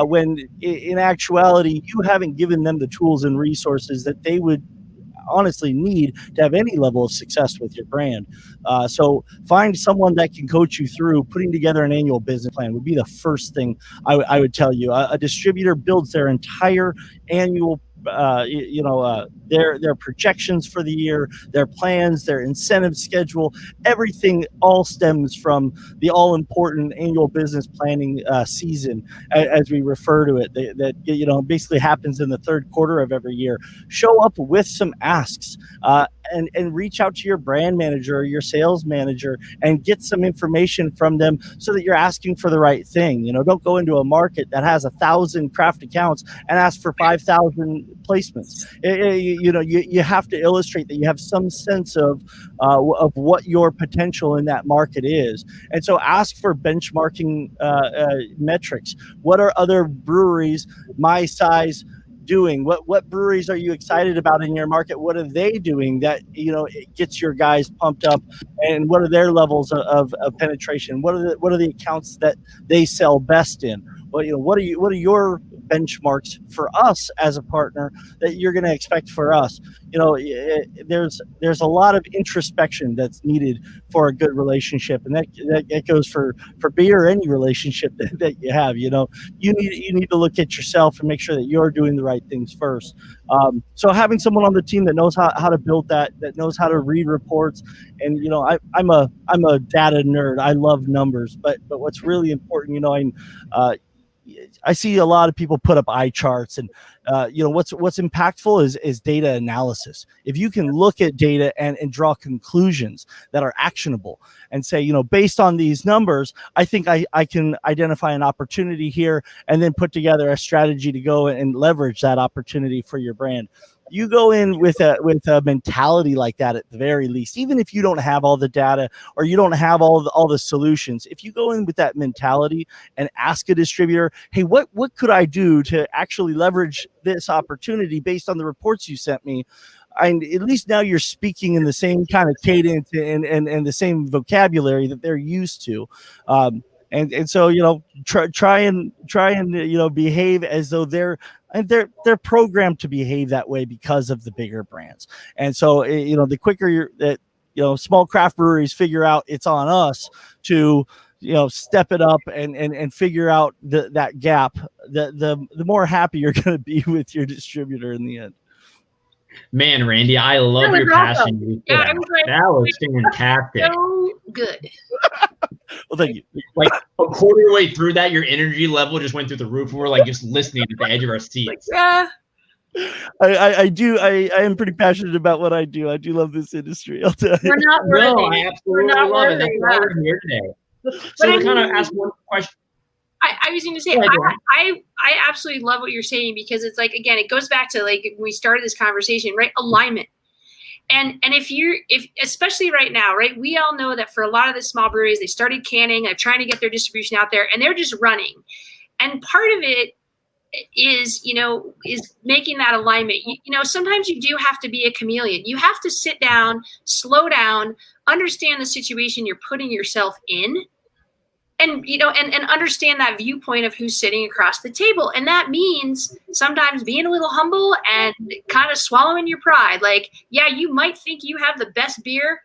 When in actuality, you haven't given them the tools and resources that they would honestly need to have any level of success with your brand. So find someone that can coach you through putting together an annual business plan would be the first thing I would tell you. A distributor builds their entire annual their projections for the year, their plans, their incentive schedule, everything all stems from the all-important annual business planning season, as we refer to it, that basically happens in the third quarter of every year. Show up with some asks, and reach out to your brand manager or your sales manager and get some information from them so that you're asking for the right thing. Don't go into a market that has 1,000 craft accounts and ask for 5,000 placements. You have to illustrate that you have some sense of what your potential in that market is. And so ask for benchmarking metrics. What are other breweries my size doing? What breweries are you excited about in your market? What are they doing that it gets your guys pumped up, and what are their levels of penetration? What are the accounts that they sell best in? What are your benchmarks for us as a partner that you're going to expect for us? There's a lot of introspection that's needed for a good relationship, and that goes for beer or any relationship that you have. You need to look at yourself and make sure that you're doing the right things first. So having someone on the team that knows how to build that knows how to read reports, and I'm a data nerd. I love numbers, but what's really important, I see a lot of people put up eye charts, and what's impactful is data analysis. If you can look at data and draw conclusions that are actionable and say, based on these numbers, I think I can identify an opportunity here, and then put together a strategy to go and leverage that opportunity for your brand. You go in with a mentality like that, at the very least, even if you don't have all the data or you don't have all the solutions. If you go in with that mentality and ask a distributor, hey, what could I do to actually leverage this opportunity based on the reports you sent me? And at least now you're speaking in the same kind of cadence and the same vocabulary that they're used to. And so, try and behave as though they're programmed to behave that way because of the bigger brands. And so, the quicker small craft breweries figure out it's on us to, step it up and figure out that gap, the more happy you're going to be with your distributor in the end. Man, Randy, I love your passion. Yeah, that was fantastic. So good. Well, thank you. Like a quarter way through that, your energy level just went through the roof. We're like just listening at the edge of our seats. Yeah. I do. I am pretty passionate about what I do. I do love this industry. I'll tell you. We're not worthy. No, I absolutely love it. That's why we're here today. So to kind of ask one question. I was going to say, I absolutely love what you're saying, because it's like, again, it goes back to like when we started this conversation, right? Alignment. And if especially right now, right, we all know that for a lot of the small breweries, they started canning, they're trying to get their distribution out there, and they're just running. And part of it is making that alignment. Sometimes you do have to be a chameleon. You have to sit down, slow down, understand the situation you're putting yourself in, and and understand that viewpoint of who's sitting across the table. And that means sometimes being a little humble and kind of swallowing your pride. Like, yeah, you might think you have the best beer,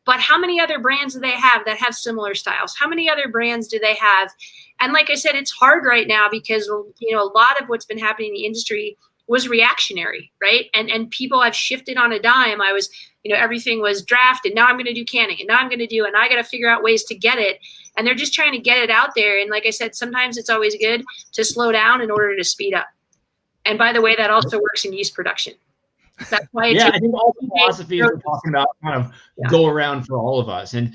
but how many other brands do they have that have similar styles? How many other brands do they have? And like I said, it's hard right now because a lot of what's been happening in the industry was reactionary, right? And people have shifted on a dime. I was, everything was draft, and now I'm going to do canning, and now I'm going to do, and I got to figure out ways to get it. And they're just trying to get it out there. And like I said, sometimes it's always good to slow down in order to speed up. And by the way, that also works in yeast production. That's why I think all the philosophies we're talking about kind of go around for all of us. And,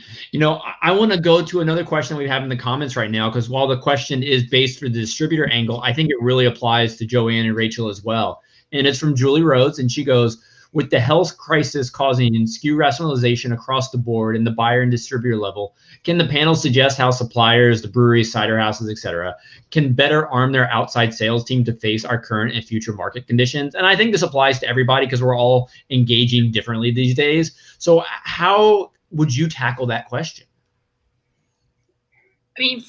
I want to go to another question we have in the comments right now, because while the question is based for the distributor angle, I think it really applies to JoAnne and Rachel as well. And it's from Julie Rhodes, and she goes, with the health crisis causing SKU rationalization across the board in the buyer and distributor level, can the panel suggest how suppliers, the breweries, cider houses, etc., can better arm their outside sales team to face our current and future market conditions? And I think this applies to everybody because we're all engaging differently these days. So how would you tackle that question? I mean,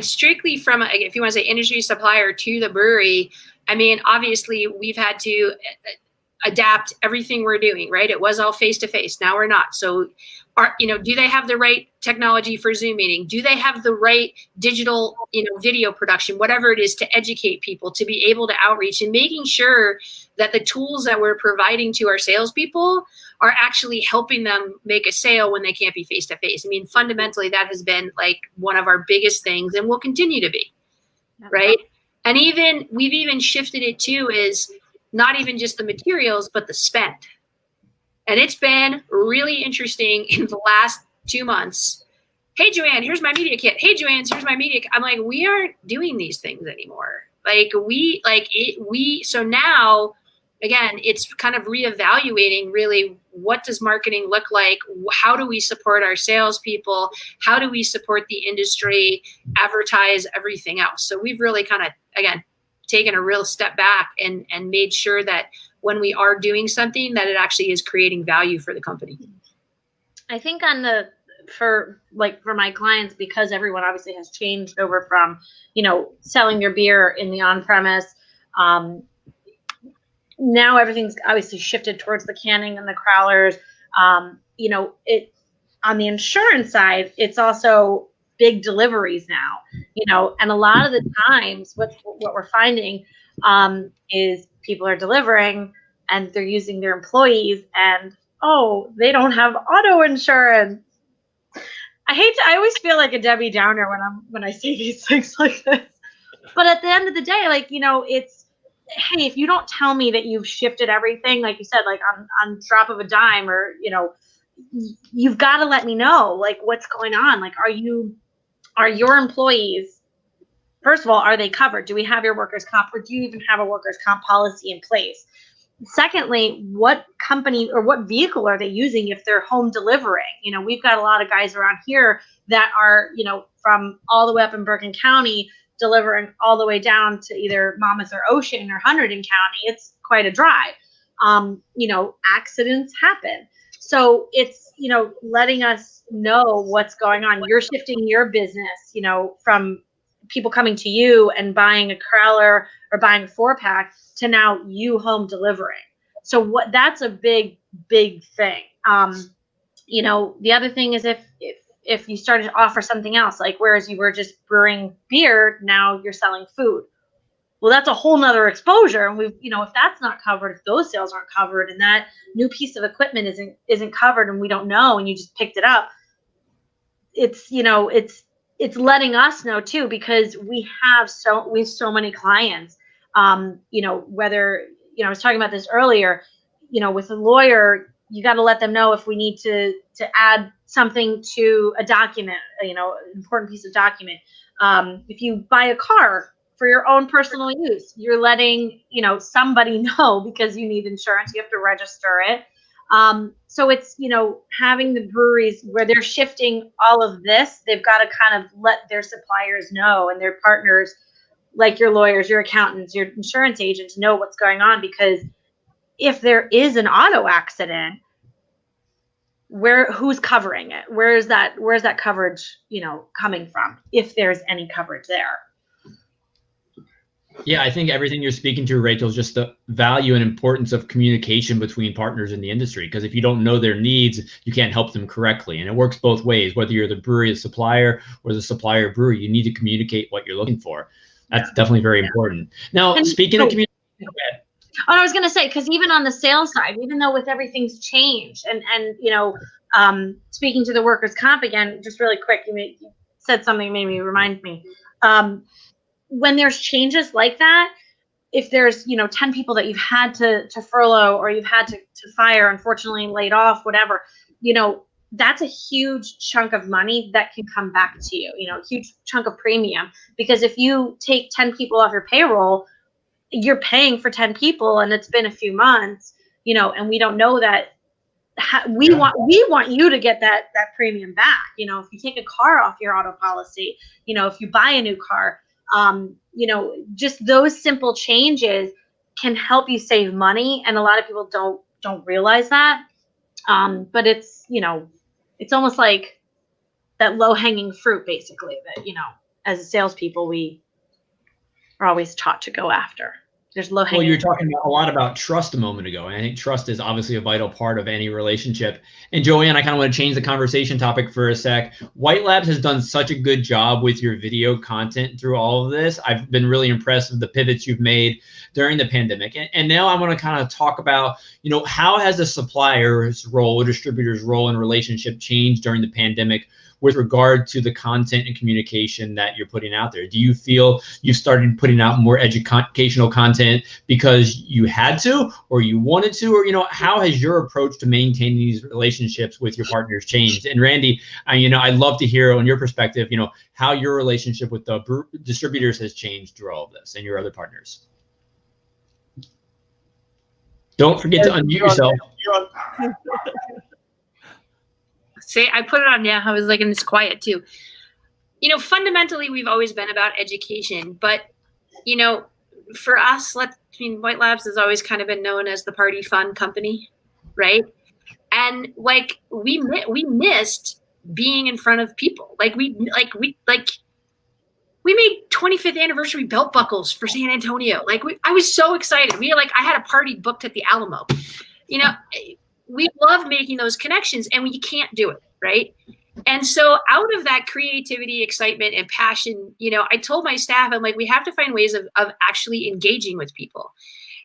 strictly from, if you want to say industry supplier to the brewery, I mean, obviously we've had to adapt everything we're doing, right? It was all face-to-face. Now we're not. So do they have the right technology for Zoom meeting? Do they have the right digital, video production, whatever it is, to educate people, to be able to outreach, and making sure that the tools that we're providing to our salespeople are actually helping them make a sale when they can't be face-to-face. I mean, fundamentally, that has been like one of our biggest things, and will continue to be, right? And we've even shifted it too, is not even just the materials, but the spend. And it's been really interesting in the last 2 months. Hey, JoAnne, here's my media kit. Hey, JoAnne, here's my media kit. I'm like, we aren't doing these things anymore. So now, again, it's kind of reevaluating really, what does marketing look like? How do we support our salespeople? How do we support the industry, advertise, everything else? So we've really kind of, again, taken a real step back and made sure that when we are doing something, that it actually is creating value for the company. I think for my clients, because everyone obviously has changed over from, selling your beer in the on-premise. Now everything's obviously shifted towards the canning and the crowlers. On the insurance side, it's also big deliveries now, and a lot of the times what we're finding is people are delivering and they're using their employees, and they don't have auto insurance. I always feel like a Debbie Downer when I say these things like this, but at the end of the day, it's, hey, if you don't tell me that you've shifted everything, like you said, like on drop of a dime, or you've got to let me know, like, what's going on. Like, are your employees, first of all, are they covered? Do we have your workers' comp, or do you even have a workers' comp policy in place? Secondly, what company or what vehicle are they using if they're home delivering? We've got a lot of guys around here that are, from all the way up in Bergen County, delivering all the way down to either Monmouth or Ocean or Hunterdon County. It's quite a drive. Accidents happen. So it's, letting us know what's going on. You're shifting your business, from people coming to you and buying a crowler or buying a 4-pack to now you home delivering. So that's a big, big thing. The other thing is if you started to offer something else, like whereas you were just brewing beer, now you're selling food. Well, that's a whole nother exposure. And if that's not covered, if those sales aren't covered and that new piece of equipment isn't covered and we don't know, and you just picked it up, it's letting us know too, because we have so many clients. Whether, I was talking about this earlier, with a lawyer, you got to let them know if we need to add something to a document, an important piece of document. If you buy a car for your own personal use, you're letting, somebody know, because you need insurance, you have to register it. So it's, having the breweries where they're shifting all of this, they've got to kind of let their suppliers know and their partners, like your lawyers, your accountants, your insurance agents, know what's going on. Because if there is an auto accident, who's covering it? Where's that coverage, coming from, if there's any coverage there? Yeah, I think everything you're speaking to, Rachel, is just the value and importance of communication between partners in the industry. Because if you don't know their needs, you can't help them correctly. And it works both ways, whether you're the brewery, the supplier, or the supplier brewery. You need to communicate what you're looking for. That's definitely very important. Now, speaking of communication, I was going to say, because even on the sales side, even though with everything's changed, and speaking to the workers' comp again, just really quick, you said something made me remind me. When there's changes like that, if there's 10 people that you've had to furlough, or you've had to fire, unfortunately laid off, whatever, that's a huge chunk of money that can come back to you, a huge chunk of premium. Because if you take 10 people off your payroll, you're paying for 10 people, and it's been a few months, and we don't know that. We want you to get that premium back. If you take a car off your auto policy, if you buy a new car, just those simple changes can help you save money. And a lot of people don't realize that. But it's, it's almost like that low hanging fruit, basically, that, as salespeople, we are always taught to go after. There's low hanging. Well, you're talking a lot about trust a moment ago, and I think trust is obviously a vital part of any relationship. And JoAnne, I kind of want to change the conversation topic for a sec. White Labs has done such a good job with your video content through all of this. I've been really impressed with the pivots you've made during the pandemic. And now I want to kind of talk about, how has the supplier's role or distributor's role in relationship changed during the pandemic with regard to the content and communication that you're putting out there? Do you feel you started putting out more educational content because you had to, or you wanted to, or, how has your approach to maintaining these relationships with your partners changed? And Randy, I'd love to hear on your perspective, how your relationship with the distributors has changed through all of this and your other partners. Don't forget to unmute yourself. See, I put it on now. I was like, and it's quiet too. Fundamentally, we've always been about education, but for us, White Labs has always kind of been known as the party fun company, right? And like we missed being in front of people. We made 25th anniversary belt buckles for San Antonio. I was so excited. I had a party booked at the Alamo. We love making those connections, and we can't do it, right? And so out of that creativity, excitement, and passion, I told my staff, I'm like, we have to find ways of actually engaging with people.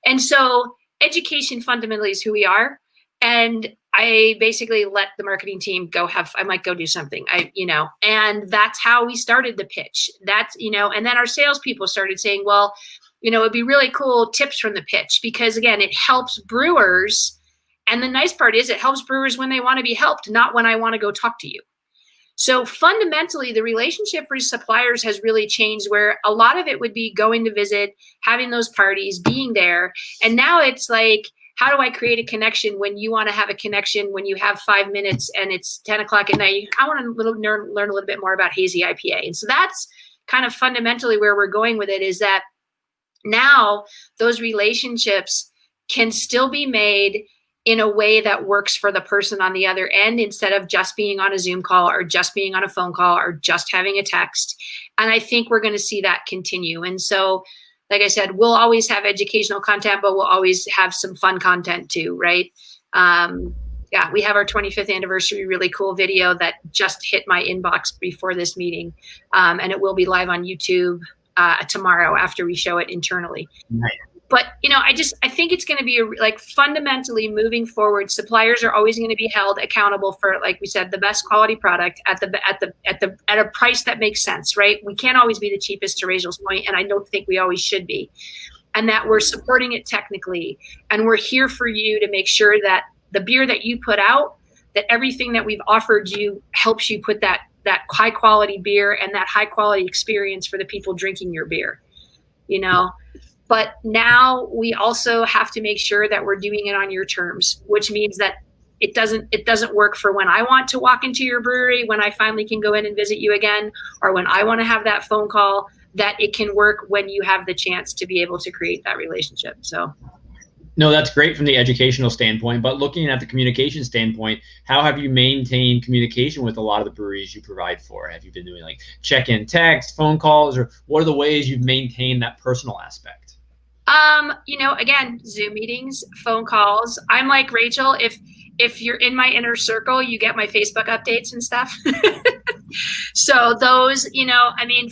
And so education fundamentally is who we are. And I basically let the marketing team I might go do something, and that's how we started the pitch. That's, and then our salespeople started saying, well, it'd be really cool tips from the pitch, because again, it helps brewers. And the nice part is it helps brewers when they want to be helped, not when I want to go talk to you. So fundamentally, the relationship for suppliers has really changed, where a lot of it would be going to visit, having those parties, being there. And now it's like, how do I create a connection when you want to have a connection, when you have 5 minutes and it's 10 o'clock at night? I want to learn a little bit more about hazy IPA. And so that's kind of fundamentally where we're going with it, is that now those relationships can still be made in a way that works for the person on the other end, instead of just being on a Zoom call or just being on a phone call or just having a text. And I think we're going to see that continue. And so, like I said, we'll always have educational content, but we'll always have some fun content too, right? Yeah, we have our 25th anniversary really cool video that just hit my inbox before this meeting. And it will be live on YouTube tomorrow after we show it internally. Nice. But, I think it's going to be like fundamentally moving forward. Suppliers are always going to be held accountable for, like we said, the best quality product at a price that makes sense, right? We can't always be the cheapest, to Rachel's point, and I don't think we always should be. And that we're supporting it technically, and we're here for you to make sure that the beer that you put out, that everything that we've offered you helps you put that high quality beer and that high quality experience for the people drinking your beer, But now we also have to make sure that we're doing it on your terms, which means that it doesn't work for when I want to walk into your brewery, when I finally can go in and visit you again, or when I want to have that phone call, that it can work when you have the chance to be able to create that relationship. So. No, that's great from the educational standpoint, but looking at the communication standpoint, how have you maintained communication with a lot of the breweries you provide for? Have you been doing like check-in text, phone calls, or what are the ways you've maintained that personal aspect? Again, Zoom meetings, phone calls. I'm like Rachel, if you're in my inner circle, you get my Facebook updates and stuff. So those,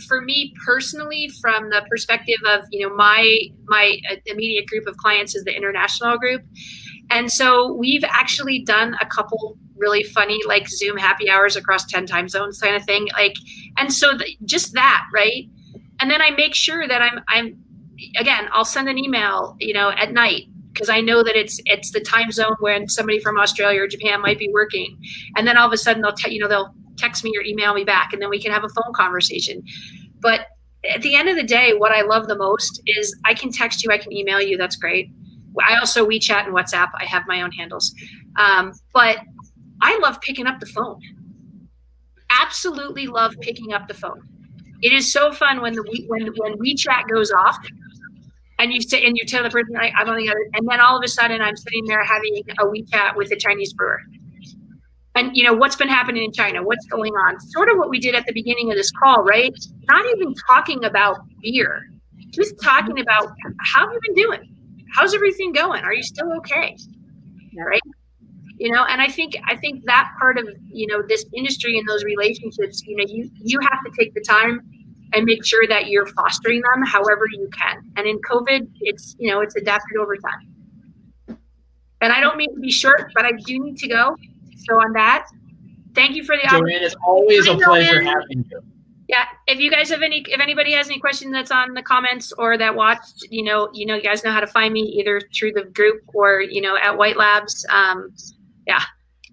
for me personally, from the perspective of, my immediate group of clients is the international group. And so we've actually done a couple really funny, like Zoom happy hours across 10 time zones kind of thing. And so just that, right? And then I make sure that again, I'll send an email, at night, because I know that it's the time zone when somebody from Australia or Japan might be working. And then all of a sudden they'll text me or email me back, and then we can have a phone conversation. But at the end of the day, what I love the most is I can text you, I can email you. That's great. I also WeChat and WhatsApp. I have my own handles. But I love picking up the phone. Absolutely love picking up the phone. It is so fun when WeChat goes off, and you tell the person, I'm on the other, and then all of a sudden I'm sitting there having a WeChat with a Chinese brewer. And what's been happening in China? What's going on? Sort of what we did at the beginning of this call, right? Not even talking about beer, just talking about how have you been doing? How's everything going? Are you still okay? Right? And I think that part of this industry and those relationships, you have to take the time and make sure that you're fostering them however you can. And in COVID, it's adapted over time. And I don't mean to be short, but I do need to go. So on that, thank you for the opportunity. JoAnne, it's always a pleasure having you. Yeah, if anybody has any questions that's on the comments or that watched, you guys know how to find me either through the group or at White Labs. Yeah.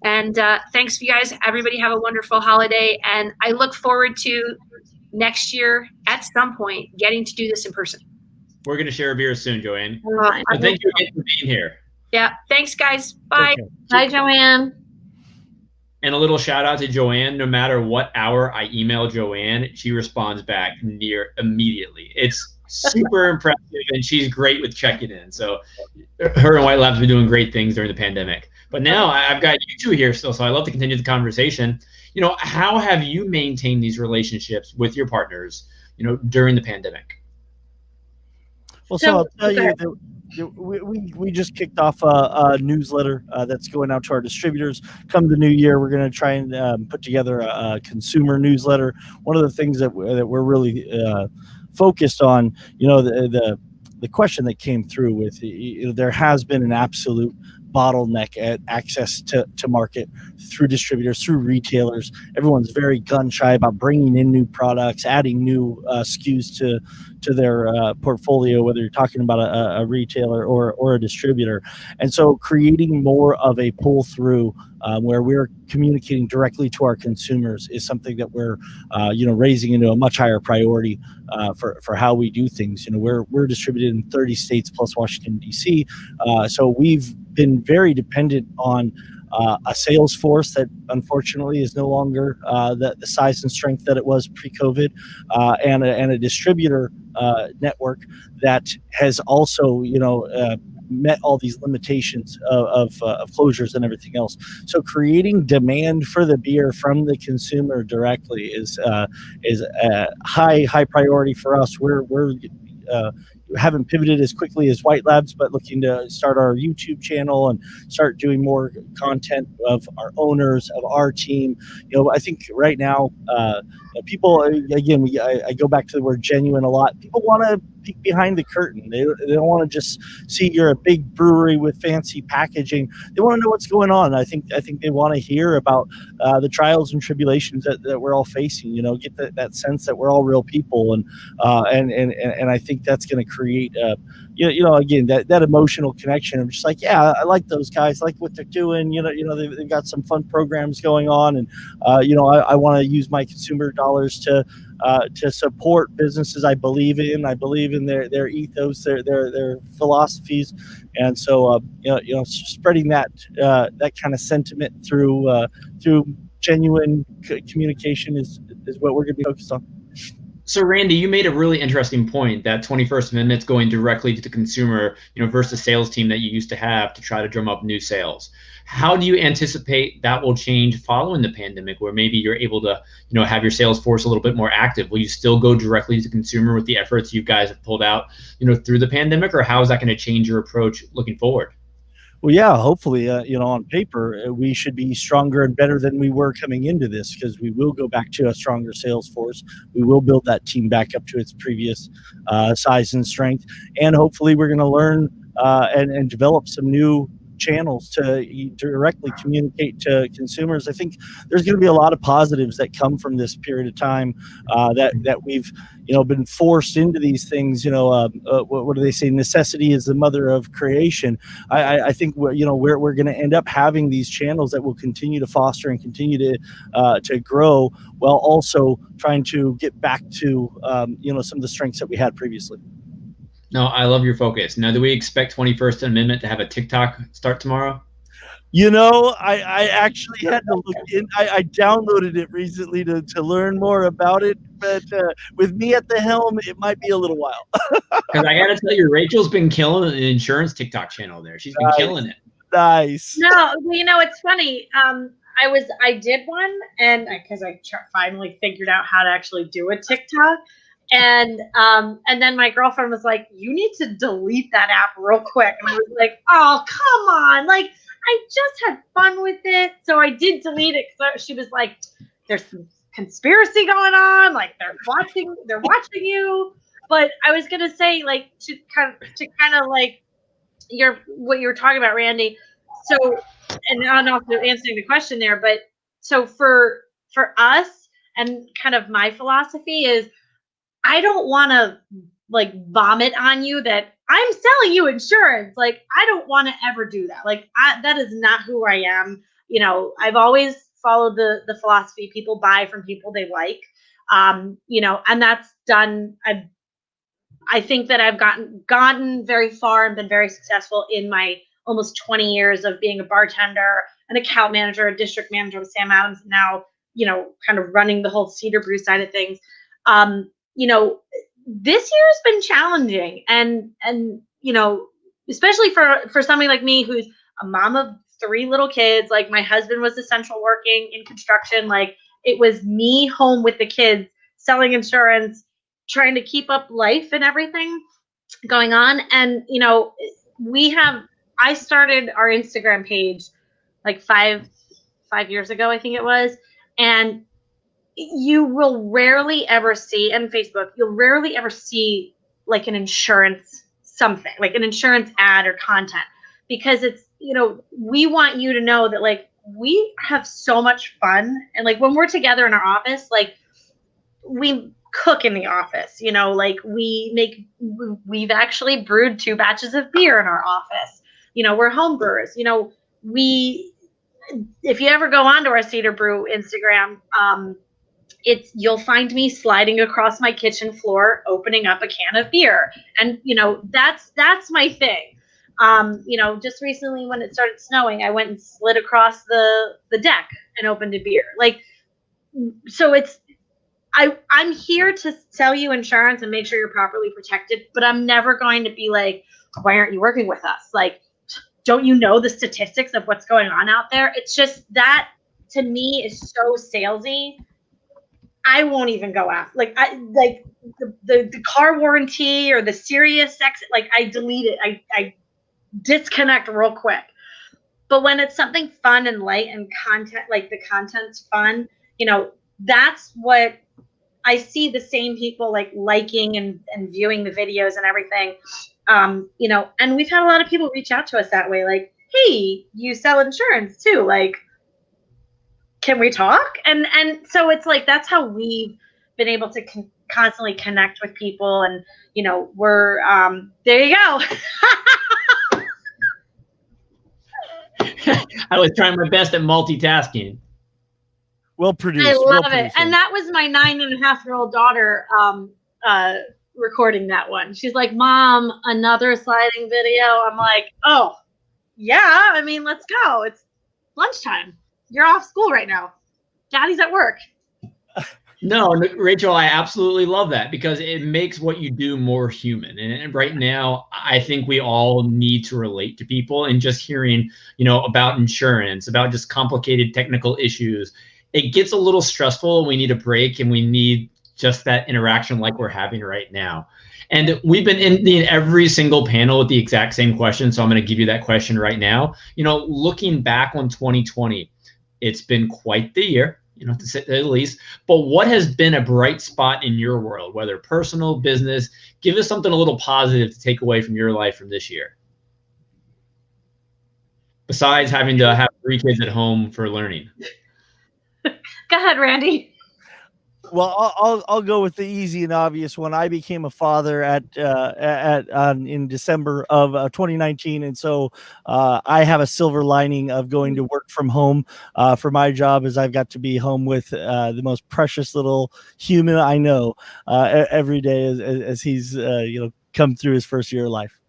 And thanks, you guys. Everybody have a wonderful holiday. And I look forward to next year at some point getting to do this in person. We're going to share a beer soon, JoAnne. I Thank you again for being here. Yeah. Thanks, guys. Bye. Okay. Bye, JoAnne. And a little shout out to JoAnne. No matter what hour I email JoAnne, she responds back near immediately. It's super impressive, and she's great with checking in. So her and White Labs have been doing great things during the pandemic. But now I've got you two here still, so I'd love to continue the conversation. How have you maintained these relationships with your partners, during the pandemic? Well, so I'll tell you that we just kicked off a newsletter that's going out to our distributors. Come the new year, we're going to try and put together a consumer newsletter. One of the things that we're really focused on, the question that came through with, there has been an absolute bottleneck at access to market through distributors, through retailers. Everyone's very gun shy about bringing in new products, adding new SKUs to their portfolio, whether you're talking about a retailer or a distributor. And so creating more of a pull through where we're communicating directly to our consumers is something that we're raising into a much higher priority for how we do things. We're distributed in 30 states plus Washington, D.C. So we've been very dependent on a sales force that unfortunately is no longer the size and strength that it was pre-COVID, and a distributor network that has also met all these limitations of closures and everything else. So creating demand for the beer from the consumer directly is a high priority for us. We're haven't pivoted as quickly as White Labs, but looking to start our YouTube channel and start doing more content of our owners, of our team. I think right now, people, again, I go back to the word genuine a lot. People want to peek behind the curtain. They don't want to just see you're a big brewery with fancy packaging. They want to know what's going on. I think they want to hear about the trials and tribulations that we're all facing. Get that sense that we're all real people, and I think that's going to create again that emotional connection. I'm just like, yeah, I like those guys, I like what they're doing. They've got some fun programs going on, and I want to use my consumer dollars to support businesses I believe in. I believe in their ethos, their philosophies, and so spreading that kind of sentiment through genuine communication is what we're going to be focused on. So Randy, you made a really interesting point that 21st Amendment's going directly to the consumer, versus sales team that you used to have to try to drum up new sales. How do you anticipate that will change following the pandemic, where maybe you're able to, have your sales force a little bit more active? Will you still go directly to the consumer with the efforts you guys have pulled out, through the pandemic, or how is that going to change your approach looking forward? Well, yeah, hopefully, on paper, we should be stronger and better than we were coming into this, because we will go back to a stronger sales force. We will build that team back up to its previous size and strength. And hopefully we're going to learn and develop some new channels to directly communicate to consumers. I think there's going to be a lot of positives that come from this period of time that we've been forced into these things. What do they say? Necessity is the mother of creation. I think we're going to end up having these channels that will continue to foster and continue to grow, while also trying to get back to some of the strengths that we had previously. No, I love your focus. Now, do we expect 21st Amendment to have a TikTok start tomorrow? I actually had to look in. I downloaded it recently to learn more about it, but with me at the helm, it might be a little while. Because I got to tell you, Rachel's been killing an insurance TikTok channel there. She's been killing it. Nice. No, it's funny. I did one, and because I finally figured out how to actually do a TikTok. And then my girlfriend was like, "You need to delete that app real quick." And I was like, "Oh, come on. Like, I just had fun with it." So I did delete it, because she was like, "There's some conspiracy going on. Like, they're watching you." But I was going to say, like, to kind of like what you were talking about, Randy. So, and also answering the question there, but so for us, and kind of my philosophy is, I don't want to like vomit on you that I'm selling you insurance. Like, I don't want to ever do that. Like, that is not who I am. I've always followed the philosophy, people buy from people they like. And that's done. I think that I've gotten very far and been very successful in my almost 20 years of being a bartender, an account manager, a district manager with Sam Adams, and now, kind of running the whole CedarBrew side of things. This year's been challenging, and especially for somebody like me, who's a mom of 3 little kids. Like, my husband was essential working in construction. Like, it was me home with the kids, selling insurance, trying to keep up life and everything going on. And, I started our Instagram page like 5 years ago, I think it was. And you will rarely ever see, and Facebook, you'll rarely ever see like an insurance something, like an insurance ad or content, because it's, we want you to know that, like, we have so much fun. And like, when we're together in our office, like, we cook in the office, like, we've actually brewed 2 batches of beer in our office. We're home brewers. If you ever go onto our CedarBrew Instagram, you'll find me sliding across my kitchen floor, opening up a can of beer. And, that's my thing. Just recently when it started snowing, I went and slid across the deck and opened a beer. Like, so I'm here to sell you insurance and make sure you're properly protected, but I'm never going to be like, why aren't you working with us? Like, don't you know the statistics of what's going on out there? It's just that to me is so salesy. I won't even go after the car warranty or the serious exit. Like, I delete it. I disconnect real quick. But when it's something fun and light and content, like the content's fun, that's what I see. The same people like liking and viewing the videos and everything. And we've had a lot of people reach out to us that way, like, hey, you sell insurance too, like, can we talk? And so it's like, that's how we've been able to constantly connect with people. And we're there you go. I was trying my best at multitasking. Well produced. I love well it. And that was my 9.5-year-old daughter recording that one. She's like, Mom, another sliding video. I'm like, oh, yeah. I mean, let's go. It's lunchtime. You're off school right now. Daddy's at work. No, Rachel, I absolutely love that because it makes what you do more human. And right now, I think we all need to relate to people, and just hearing, about insurance, about just complicated technical issues, it gets a little stressful, and we need a break, and we need just that interaction like we're having right now. And we've been in every single panel with the exact same question. So I'm going to give you that question right now. Looking back on 2020, it's been quite the year, to say the least. But what has been a bright spot in your world, whether personal, business? Give us something a little positive to take away from your life from this year, besides having to have 3 kids at home for learning. Go ahead, Randy. Well, I'll go with the easy and obvious one. I became a father in December of 2019, and so I have a silver lining of going to work from home for my job, as I've got to be home with the most precious little human I know every day as he's come through his first year of life.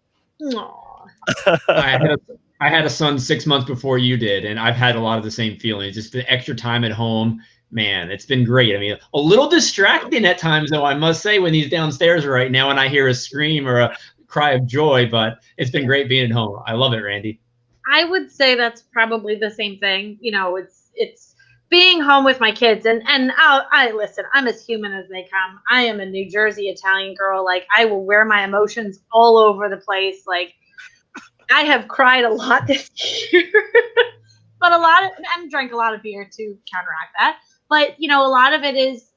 I had a son 6 months before you did, and I've had a lot of the same feelings. Just the extra time at home. Man, it's been great. I mean, a little distracting at times, though, I must say, when he's downstairs right now and I hear a scream or a cry of joy, but it's been great being at home. I love it, Randy. I would say that's probably the same thing. It's being home with my kids, and I listen, I'm as human as they come. I am a New Jersey Italian girl. Like, I will wear my emotions all over the place. Like, I have cried a lot this year, but and drank a lot of beer to counteract that. But, a lot of it is,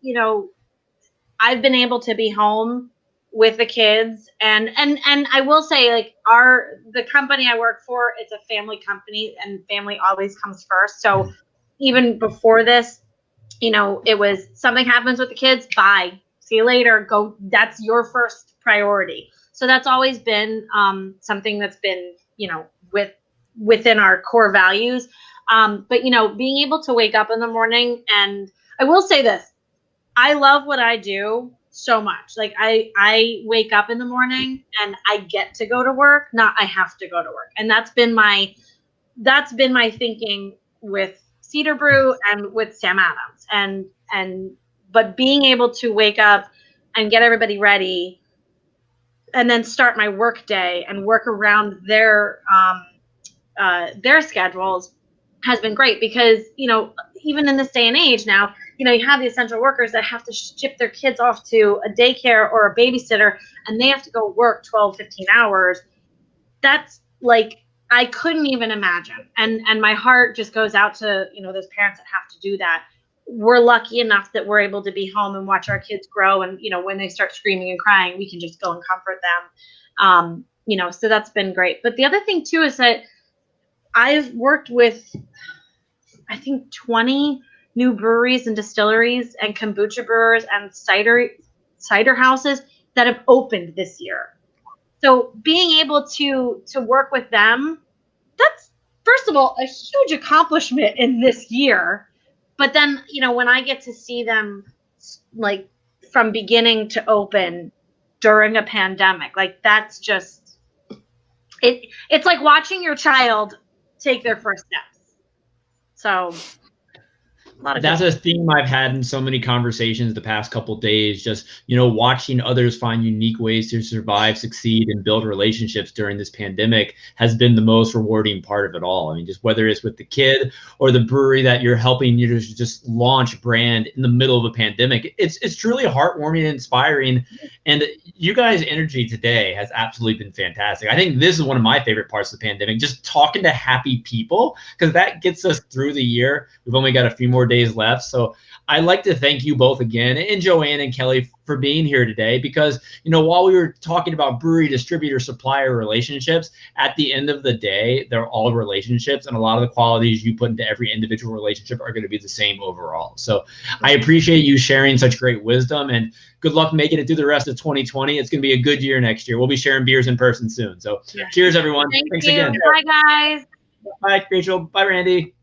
I've been able to be home with the kids. And I will say, like, the company I work for, it's a family company, and family always comes first. So even before this, it was something happens with the kids. Bye. See you later. Go. That's your first priority. So that's always been something that's been, within our core values. But, being able to wake up in the morning, and I will say this, I love what I do so much. Like, I wake up in the morning and I get to go to work, not I have to go to work. And that's been my thinking with CedarBrew and with Sam Adams. But being able to wake up and get everybody ready and then start my work day and work around their schedules has been great, because, even in this day and age now, you have the essential workers that have to ship their kids off to a daycare or a babysitter, and they have to go work 12, 15 hours. That's like, I couldn't even imagine. And my heart just goes out to, those parents that have to do that. We're lucky enough that we're able to be home and watch our kids grow. And, when they start screaming and crying, we can just go and comfort them. So that's been great. But the other thing too is that I've worked with, I think, 20 new breweries and distilleries and kombucha brewers and cider houses that have opened this year. So being able to work with them, that's, first of all, a huge accomplishment in this year. But then, when I get to see them, like, from beginning to open during a pandemic, like, that's just, it's like watching your child take their first steps. So That's a theme I've had in so many conversations the past couple of days, just, watching others find unique ways to survive, succeed, and build relationships during this pandemic has been the most rewarding part of it all. I mean, just whether it's with the kid or the brewery that you're helping you to just launch brand in the middle of a pandemic, it's truly heartwarming and inspiring. And you guys' energy today has absolutely been fantastic. I think this is one of my favorite parts of the pandemic, just talking to happy people, because that gets us through the year. We've only got a few more days left. So I'd like to thank you both again, and JoAnne and Kelly, for being here today, because, while we were talking about brewery, distributor, supplier relationships, at the end of the day, they're all relationships, and a lot of the qualities you put into every individual relationship are going to be the same overall. So I appreciate you sharing such great wisdom, and good luck making it through the rest of 2020. It's going to be a good year next year. We'll be sharing beers in person soon. So cheers, everyone. Thanks again. Bye, guys. Bye, Rachel. Bye, Randy.